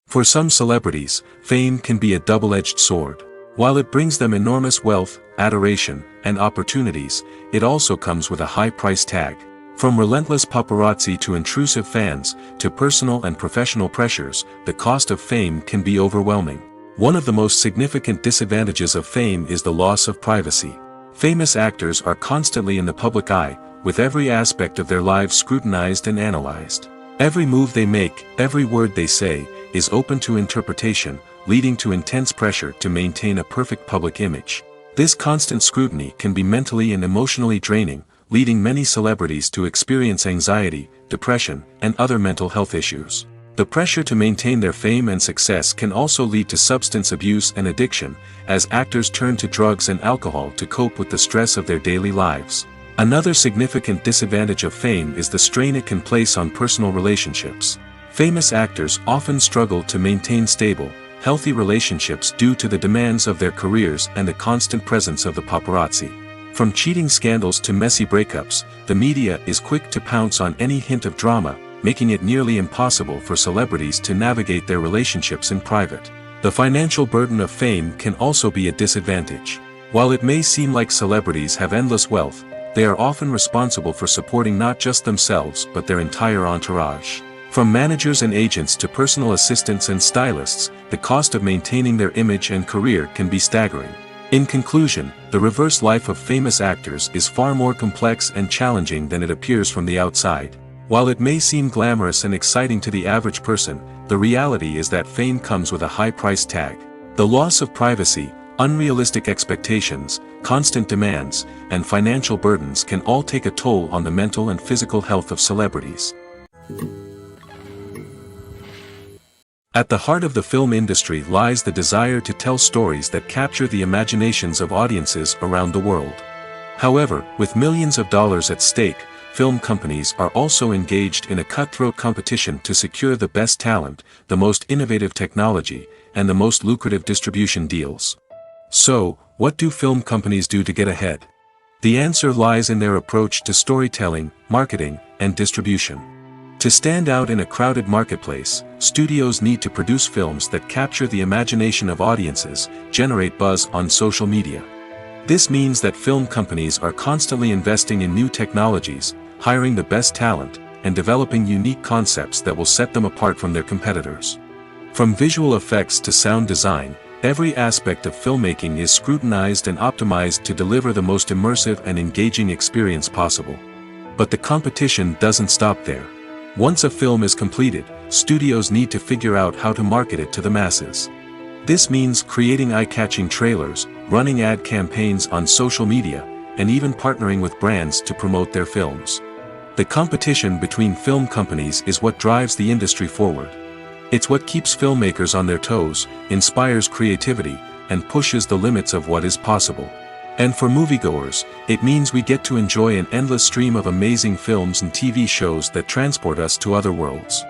Speaker 2: For some celebrities, fame can be a double-edged sword. While it brings them enormous wealth, adoration, and opportunities, it also comes with a high price tag. From relentless paparazzi to intrusive fans, to personal and professional pressures, the cost of fame can be overwhelming. One of the most significant disadvantages of fame is the loss of privacy. Famous actors are constantly in the public eye, with every aspect of their lives scrutinized and analyzed. Every move they make, every word they say, is open to interpretation, leading to intense pressure to maintain a perfect public image. This constant scrutiny can be mentally and emotionally draining, leading many celebrities to experience anxiety, depression, and other mental health issues. The pressure to maintain their fame and success can also lead to substance abuse and addiction, as actors turn to drugs and alcohol to cope with the stress of their daily lives. Another significant disadvantage of fame is the strain it can place on personal relationships. Famous actors often struggle to maintain stable, healthy relationships due to the demands of their careers and the constant presence of the paparazzi. From cheating scandals to messy breakups, the media is quick to pounce on any hint of drama, making it nearly impossible for celebrities to navigate their relationships in private. The financial burden of fame can also be a disadvantage. While it may seem like celebrities have endless wealth, they are often responsible for supporting not just themselves but their entire entourage. From managers and agents to personal assistants and stylists, the cost of maintaining their image and career can be staggering. In conclusion, the reverse life of famous actors is far more complex and challenging than it appears from the outside. While it may seem glamorous and exciting to the average person, the reality is that fame comes with a high price tag. The loss of privacy, unrealistic expectations, constant demands, and financial burdens can all take a toll on the mental and physical health of celebrities. At the heart of the film industry lies the desire to tell stories that capture the imaginations of audiences around the world. However, with millions of dollars at stake, film companies are also engaged in a cutthroat competition to secure the best talent, the most innovative technology, and the most lucrative distribution deals. So, what do film companies do to get ahead? The answer lies in their approach to storytelling, marketing, and distribution. To stand out in a crowded marketplace, studios need to produce films that capture the imagination of audiences, generate buzz on social media. This means that film companies are constantly investing in new technologies, hiring the best talent, and developing unique concepts that will set them apart from their competitors. From visual effects to sound design, every aspect of filmmaking is scrutinized and optimized to deliver the most immersive and engaging experience possible. But the competition doesn't stop there. Once a film is completed, studios need to figure out how to market it to the masses. This means creating eye-catching trailers, running ad campaigns on social media, and even partnering with brands to promote their films. The competition between film companies is what drives the industry forward. It's what keeps filmmakers on their toes, inspires creativity, and pushes the limits of what is possible. And for moviegoers, it means we get to enjoy an endless stream of amazing films and TV shows that transport us to other worlds.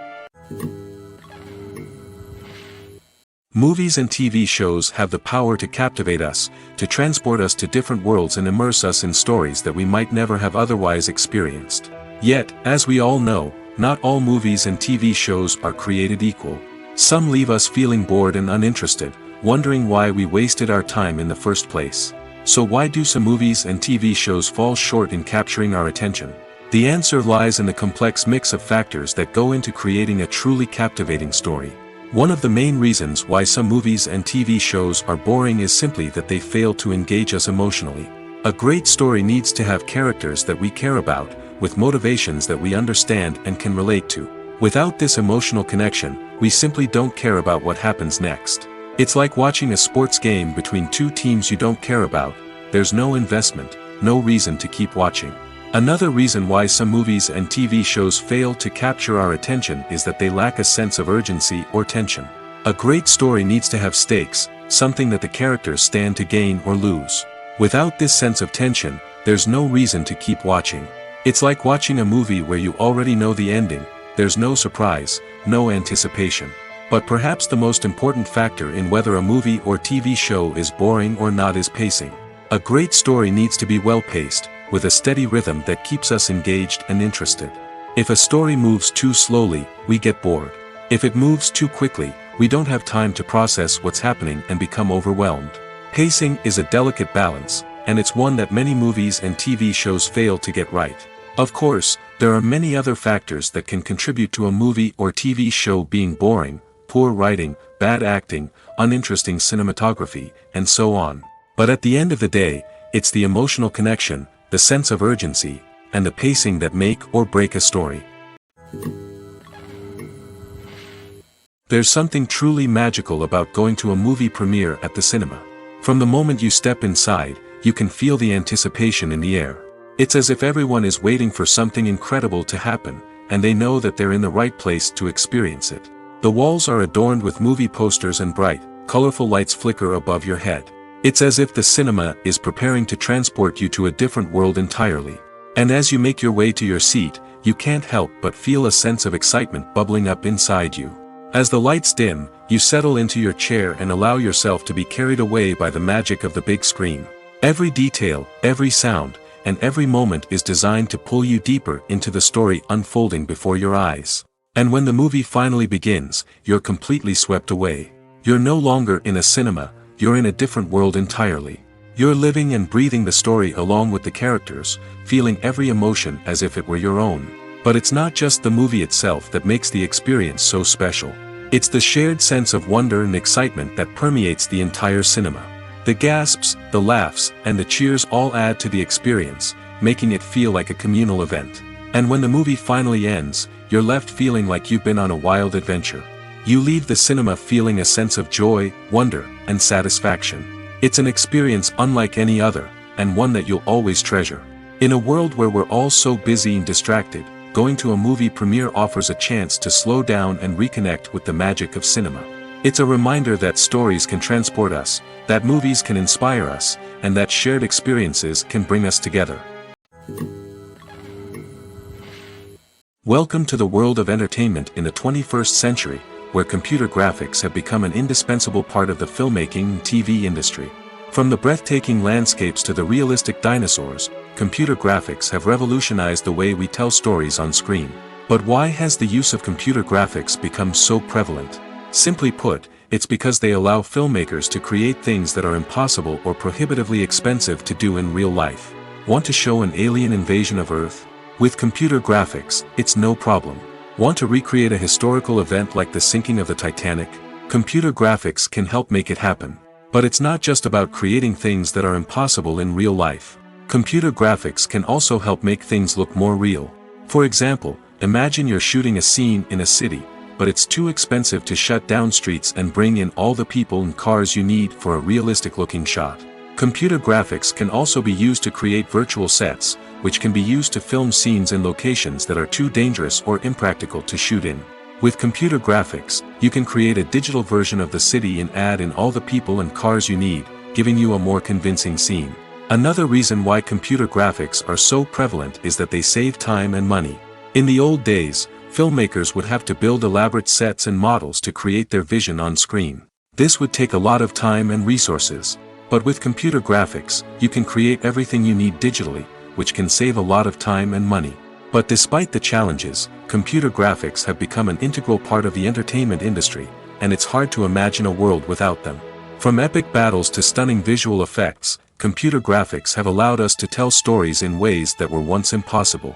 Speaker 2: Movies and TV shows have the power to captivate us, to transport us to different worlds and immerse us in stories that we might never have otherwise experienced. Yet, as we all know, not all movies and TV shows are created equal. Some leave us feeling bored and uninterested, wondering why we wasted our time in the first place. So why do some movies and TV shows fall short in capturing our attention? The answer lies in the complex mix of factors that go into creating a truly captivating story. One of the main reasons why some movies and TV shows are boring is simply that they fail to engage us emotionally. A great story needs to have characters that we care about, with motivations that we understand and can relate to. Without this emotional connection, we simply don't care about what happens next. It's like watching a sports game between two teams you don't care about. There's no investment, no reason to keep watching. Another reason why some movies and TV shows fail to capture our attention is that they lack a sense of urgency or tension. A great story needs to have stakes, something that the characters stand to gain or lose. Without this sense of tension, there's no reason to keep watching. It's like watching a movie where you already know the ending. There's no surprise, no anticipation. But perhaps the most important factor in whether a movie or TV show is boring or not is pacing. A great story needs to be well-paced, with a steady rhythm that keeps us engaged and interested. If a story moves too slowly, we get bored. If it moves too quickly, we don't have time to process what's happening and become overwhelmed. Pacing is a delicate balance, and it's one that many movies and TV shows fail to get right. Of course, there are many other factors that can contribute to a movie or TV show being boring: poor writing, bad acting, uninteresting cinematography, and so on. But at the end of the day, it's the emotional connection, the sense of urgency, and the pacing that make or break a story. There's something truly magical about going to a movie premiere at the cinema. From the moment you step inside, you can feel the anticipation in the air. It's as if everyone is waiting for something incredible to happen, and they know that they're in the right place to experience it. The walls are adorned with movie posters and bright, colorful lights flicker above your head. It's as if the cinema is preparing to transport you to a different world entirely. And as you make your way to your seat, you can't help but feel a sense of excitement bubbling up inside you. As the lights dim, you settle into your chair and allow yourself to be carried away by the magic of the big screen. Every detail, every sound, and every moment is designed to pull you deeper into the story unfolding before your eyes. And when the movie finally begins, you're completely swept away. You're no longer in a cinema, you're in a different world entirely. You're living and breathing the story along with the characters, feeling every emotion as if it were your own. But it's not just the movie itself that makes the experience so special. It's the shared sense of wonder and excitement that permeates the entire cinema. The gasps, the laughs, and the cheers all add to the experience, making it feel like a communal event. And when the movie finally ends, you're left feeling like you've been on a wild adventure. You leave the cinema feeling a sense of joy, wonder, and satisfaction. It's an experience unlike any other, and one that you'll always treasure. In a world where we're all so busy and distracted, going to a movie premiere offers a chance to slow down and reconnect with the magic of cinema. It's a reminder that stories can transport us, that movies can inspire us, and that shared experiences can bring us together. Welcome to the world of entertainment in the 21st century, where computer graphics have become an indispensable part of the filmmaking and TV industry. From the breathtaking landscapes to the realistic dinosaurs, computer graphics have revolutionized the way we tell stories on screen. But why has the use of computer graphics become so prevalent? Simply put, it's because they allow filmmakers to create things that are impossible or prohibitively expensive to do in real life. Want to show an alien invasion of Earth? With computer graphics, it's no problem. Want to recreate a historical event like the sinking of the Titanic? Computer graphics can help make it happen. But it's not just about creating things that are impossible in real life. Computer graphics can also help make things look more real. For example, imagine you're shooting a scene in a city, but it's too expensive to shut down streets and bring in all the people and cars you need for a realistic-looking shot. Computer graphics can also be used to create virtual sets, which can be used to film scenes in locations that are too dangerous or impractical to shoot in. With computer graphics, you can create a digital version of the city and add in all the people and cars you need, giving you a more convincing scene. Another reason why computer graphics are so prevalent is that they save time and money. In the old days, filmmakers would have to build elaborate sets and models to create their vision on screen. This would take a lot of time and resources. But with computer graphics, you can create everything you need digitally, which can save a lot of time and money. But despite the challenges, computer graphics have become an integral part of the entertainment industry, and it's hard to imagine a world without them. From epic battles to stunning visual effects, computer graphics have allowed us to tell stories in ways that were once impossible.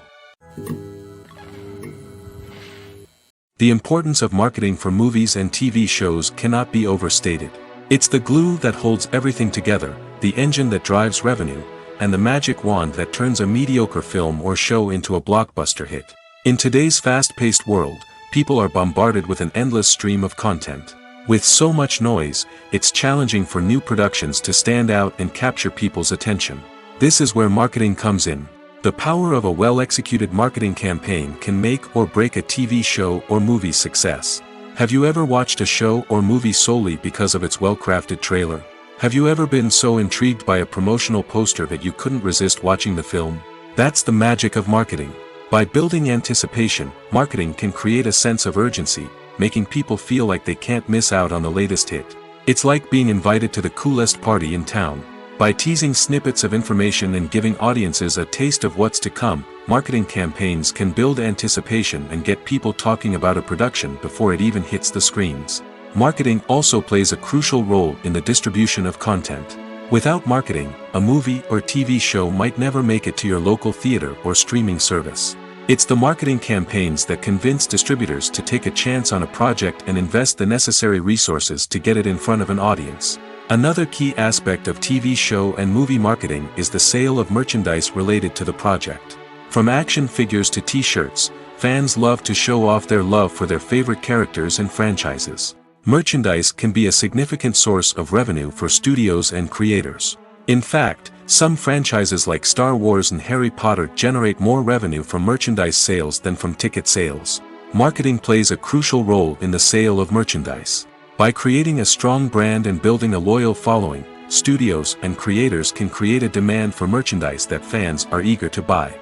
Speaker 2: The importance of marketing for movies and TV shows cannot be overstated. It's the glue that holds everything together, the engine that drives revenue, and the magic wand that turns a mediocre film or show into a blockbuster hit. In today's fast-paced world, people are bombarded with an endless stream of content. With so much noise, it's challenging for new productions to stand out and capture people's attention. This is where marketing comes in. The power of a well-executed marketing campaign can make or break a TV show or movie's success. Have you ever watched a show or movie solely because of its well-crafted trailer? Have you ever been so intrigued by a promotional poster that you couldn't resist watching the film? That's the magic of marketing. By building anticipation, marketing can create a sense of urgency, making people feel like they can't miss out on the latest hit. It's like being invited to the coolest party in town. By teasing snippets of information and giving audiences a taste of what's to come, marketing campaigns can build anticipation and get people talking about a production before it even hits the screens. Marketing also plays a crucial role in the distribution of content. Without marketing, a movie or TV show might never make it to your local theater or streaming service. It's the marketing campaigns that convince distributors to take a chance on a project and invest the necessary resources to get it in front of an audience. Another key aspect of TV show and movie marketing is the sale of merchandise related to the project. From action figures to t-shirts, fans love to show off their love for their favorite characters and franchises. Merchandise can be a significant source of revenue for studios and creators. In fact, some franchises like Star Wars and Harry Potter generate more revenue from merchandise sales than from ticket sales. Marketing plays a crucial role in the sale of merchandise. By creating a strong brand and building a loyal following, studios and creators can create a demand for merchandise that fans are eager to buy.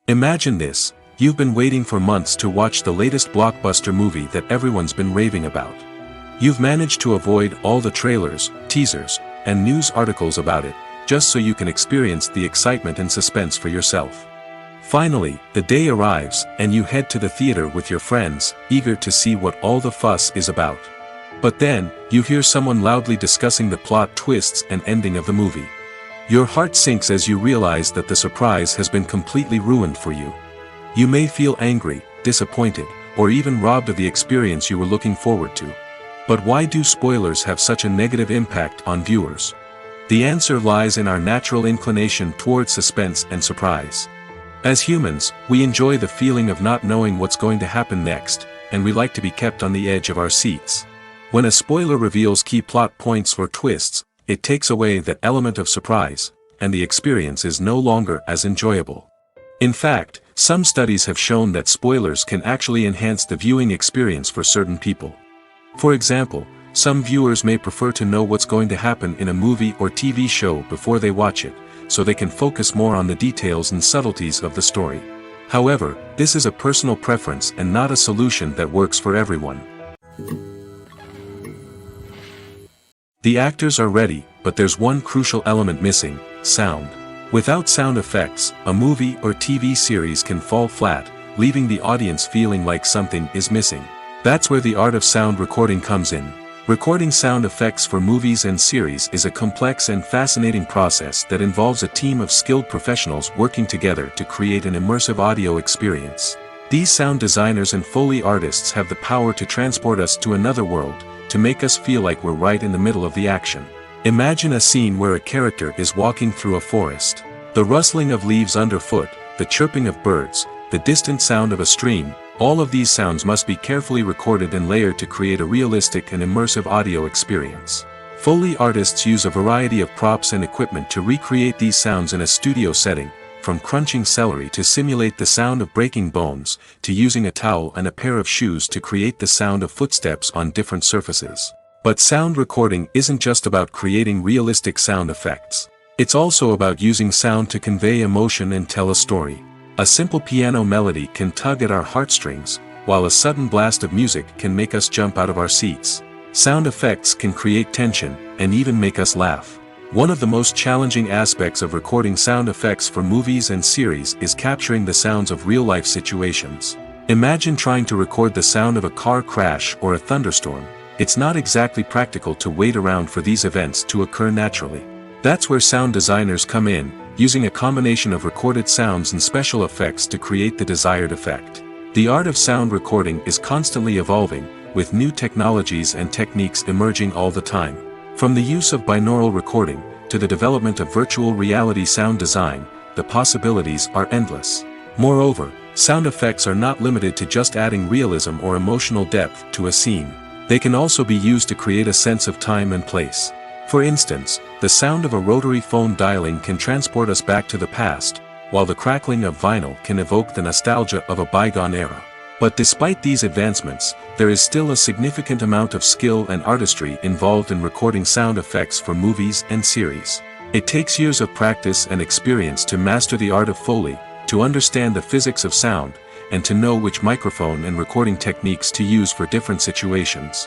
Speaker 2: Imagine this. You've been waiting for months to watch the latest blockbuster movie that everyone's been raving about. You've managed to avoid all the trailers, teasers, and news articles about it, just so you can experience the excitement and suspense for yourself. Finally, the day arrives, and you head to the theater with your friends, eager to see what all the fuss is about. But then, you hear someone loudly discussing the plot twists and ending of the movie. Your heart sinks as you realize that the surprise has been completely ruined for you. You may feel angry, disappointed, or even robbed of the experience you were looking forward to. But why do spoilers have such a negative impact on viewers? The answer lies in our natural inclination toward suspense and surprise. As humans, we enjoy the feeling of not knowing what's going to happen next, and we like to be kept on the edge of our seats. When a spoiler reveals key plot points or twists, it takes away that element of surprise, and the experience is no longer as enjoyable. In fact, some studies have shown that spoilers can actually enhance the viewing experience for certain people. For example, some viewers may prefer to know what's going to happen in a movie or TV show before they watch it, so they can focus more on the details and subtleties of the story. However, this is a personal preference and not a solution that works for everyone. The actors are ready, but there's one crucial element missing: sound. Without sound effects, a movie or TV series can fall flat, leaving the audience feeling like something is missing. That's where the art of sound recording comes in. Recording sound effects for movies and series is a complex and fascinating process that involves a team of skilled professionals working together to create an immersive audio experience. These sound designers and Foley artists have the power to transport us to another world, to make us feel like we're right in the middle of the action. Imagine a scene where a character is walking through a forest. The rustling of leaves underfoot, the chirping of birds, the distant sound of a stream, all of these sounds must be carefully recorded and layered to create a realistic and immersive audio experience. Foley artists use a variety of props and equipment to recreate these sounds in a studio setting, from crunching celery to simulate the sound of breaking bones, to using a towel and a pair of shoes to create the sound of footsteps on different surfaces. But sound recording isn't just about creating realistic sound effects. It's also about using sound to convey emotion and tell a story. A simple piano melody can tug at our heartstrings, while a sudden blast of music can make us jump out of our seats. Sound effects can create tension, and even make us laugh. One of the most challenging aspects of recording sound effects for movies and series is capturing the sounds of real-life situations. Imagine trying to record the sound of a car crash or a thunderstorm. It's not exactly practical to wait around for these events to occur naturally. That's where sound designers come in, using a combination of recorded sounds and special effects to create the desired effect. The art of sound recording is constantly evolving, with new technologies and techniques emerging all the time. From the use of binaural recording, to the development of virtual reality sound design, the possibilities are endless. Moreover, sound effects are not limited to just adding realism or emotional depth to a scene. They can also be used to create a sense of time and place. For instance, the sound of a rotary phone dialing can transport us back to the past, while the crackling of vinyl can evoke the nostalgia of a bygone era. But despite these advancements, there is still a significant amount of skill and artistry involved in recording sound effects for movies and series. It takes years of practice and experience to master the art of Foley, to understand the physics of sound, and to know which microphone and recording techniques to use for different situations.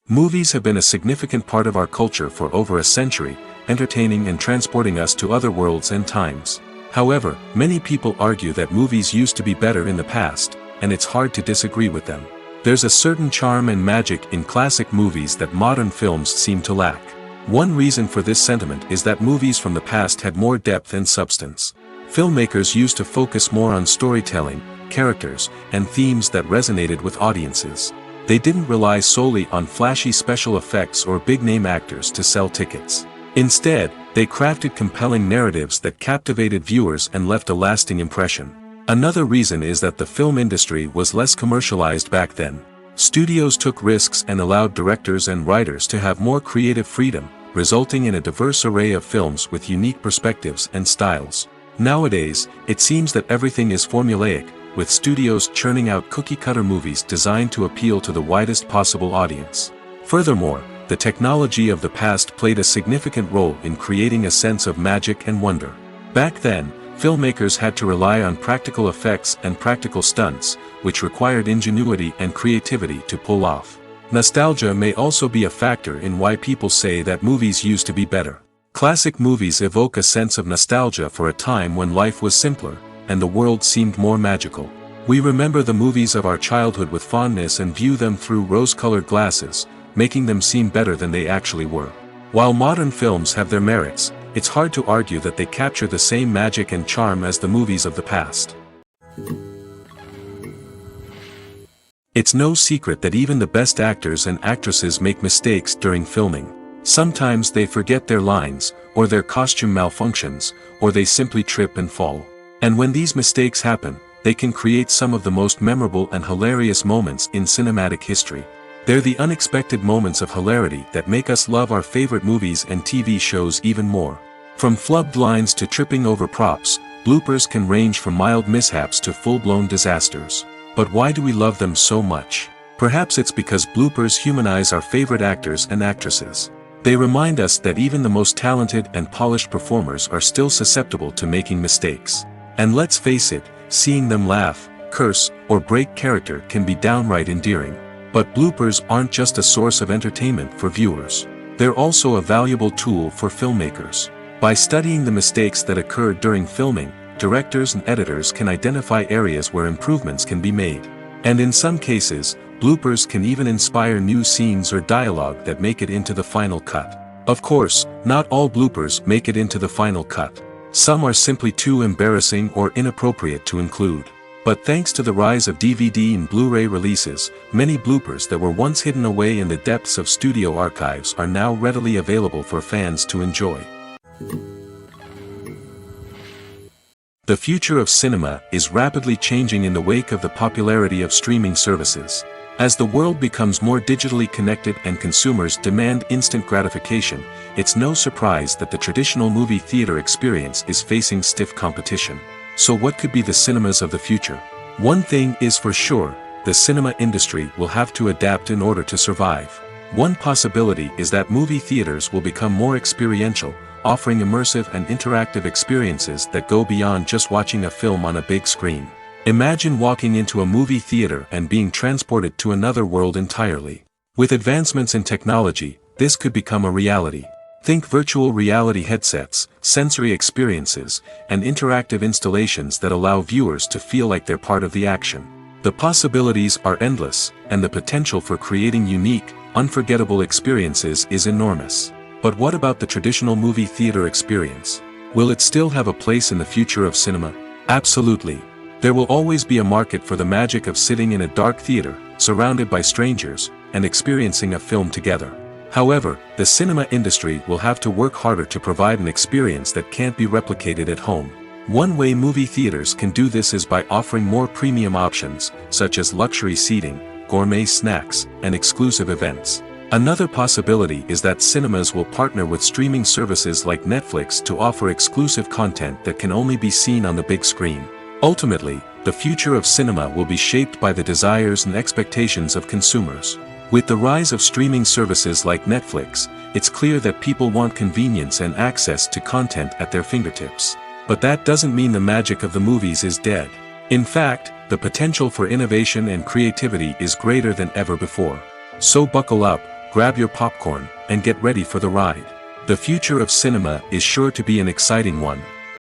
Speaker 2: Movies have been a significant part of our culture for over a century, entertaining and transporting us to other worlds and times. However, many people argue that movies used to be better in the past, and it's hard to disagree with them. There's a certain charm and magic in classic movies that modern films seem to lack. One reason for this sentiment is that movies from the past had more depth and substance. Filmmakers used to focus more on storytelling, characters, and themes that resonated with audiences. They didn't rely solely on flashy special effects or big-name actors to sell tickets. Instead, they crafted compelling narratives that captivated viewers and left a lasting impression. Another reason is that the film industry was less commercialized back then. Studios took risks and allowed directors and writers to have more creative freedom, resulting in a diverse array of films with unique perspectives and styles. Nowadays, it seems that everything is formulaic, with studios churning out cookie-cutter movies designed to appeal to the widest possible audience. Furthermore, the technology of the past played a significant role in creating a sense of magic and wonder. Back then, filmmakers had to rely on practical effects and practical stunts, which required ingenuity and creativity to pull off. Nostalgia may also be a factor in why people say that movies used to be better. Classic movies evoke a sense of nostalgia for a time when life was simpler, and the world seemed more magical. We remember the movies of our childhood with fondness and view them through rose-colored glasses, making them seem better than they actually were. While modern films have their merits, it's hard to argue that they capture the same magic and charm as the movies of the past. It's no secret that even the best actors and actresses make mistakes during filming. Sometimes they forget their lines, or their costume malfunctions, or they simply trip and fall. And when these mistakes happen, they can create some of the most memorable and hilarious moments in cinematic history. They're the unexpected moments of hilarity that make us love our favorite movies and TV shows even more. From flubbed lines to tripping over props, bloopers can range from mild mishaps to full-blown disasters. But why do we love them so much? Perhaps it's because bloopers humanize our favorite actors and actresses. They remind us that even the most talented and polished performers are still susceptible to making mistakes. And let's face it, seeing them laugh, curse, or break character can be downright endearing. But bloopers aren't just a source of entertainment for viewers. They're also a valuable tool for filmmakers. By studying the mistakes that occurred during filming, directors and editors can identify areas where improvements can be made. And in some cases, bloopers can even inspire new scenes or dialogue that make it into the final cut. Of course, not all bloopers make it into the final cut. Some are simply too embarrassing or inappropriate to include. But thanks to the rise of DVD and Blu-ray releases, many bloopers that were once hidden away in the depths of studio archives are now readily available for fans to enjoy. The future of cinema is rapidly changing in the wake of the popularity of streaming services. As the world becomes more digitally connected and consumers demand instant gratification, it's no surprise that the traditional movie theater experience is facing stiff competition. So what could be the cinemas of the future? One thing is for sure, the cinema industry will have to adapt in order to survive. One possibility is that movie theaters will become more experiential, offering immersive and interactive experiences that go beyond just watching a film on a big screen. Imagine walking into a movie theater and being transported to another world entirely. With advancements in technology, this could become a reality. Think virtual reality headsets, sensory experiences, and interactive installations that allow viewers to feel like they're part of the action. The possibilities are endless, and the potential for creating unique, unforgettable experiences is enormous. But what about the traditional movie theater experience? Will it still have a place in the future of cinema? Absolutely. There will always be a market for the magic of sitting in a dark theater, surrounded by strangers, and experiencing a film together. However, the cinema industry will have to work harder to provide an experience that can't be replicated at home. One way movie theaters can do this is by offering more premium options, such as luxury seating, gourmet snacks, and exclusive events. Another possibility is that cinemas will partner with streaming services like Netflix to offer exclusive content that can only be seen on the big screen. Ultimately, the future of cinema will be shaped by the desires and expectations of consumers. With the rise of streaming services like Netflix, it's clear that people want convenience and access to content at their fingertips. But that doesn't mean the magic of the movies is dead. In fact, the potential for innovation and creativity is greater than ever before. So buckle up, grab your popcorn, and get ready for the ride. The future of cinema is sure to be an exciting one.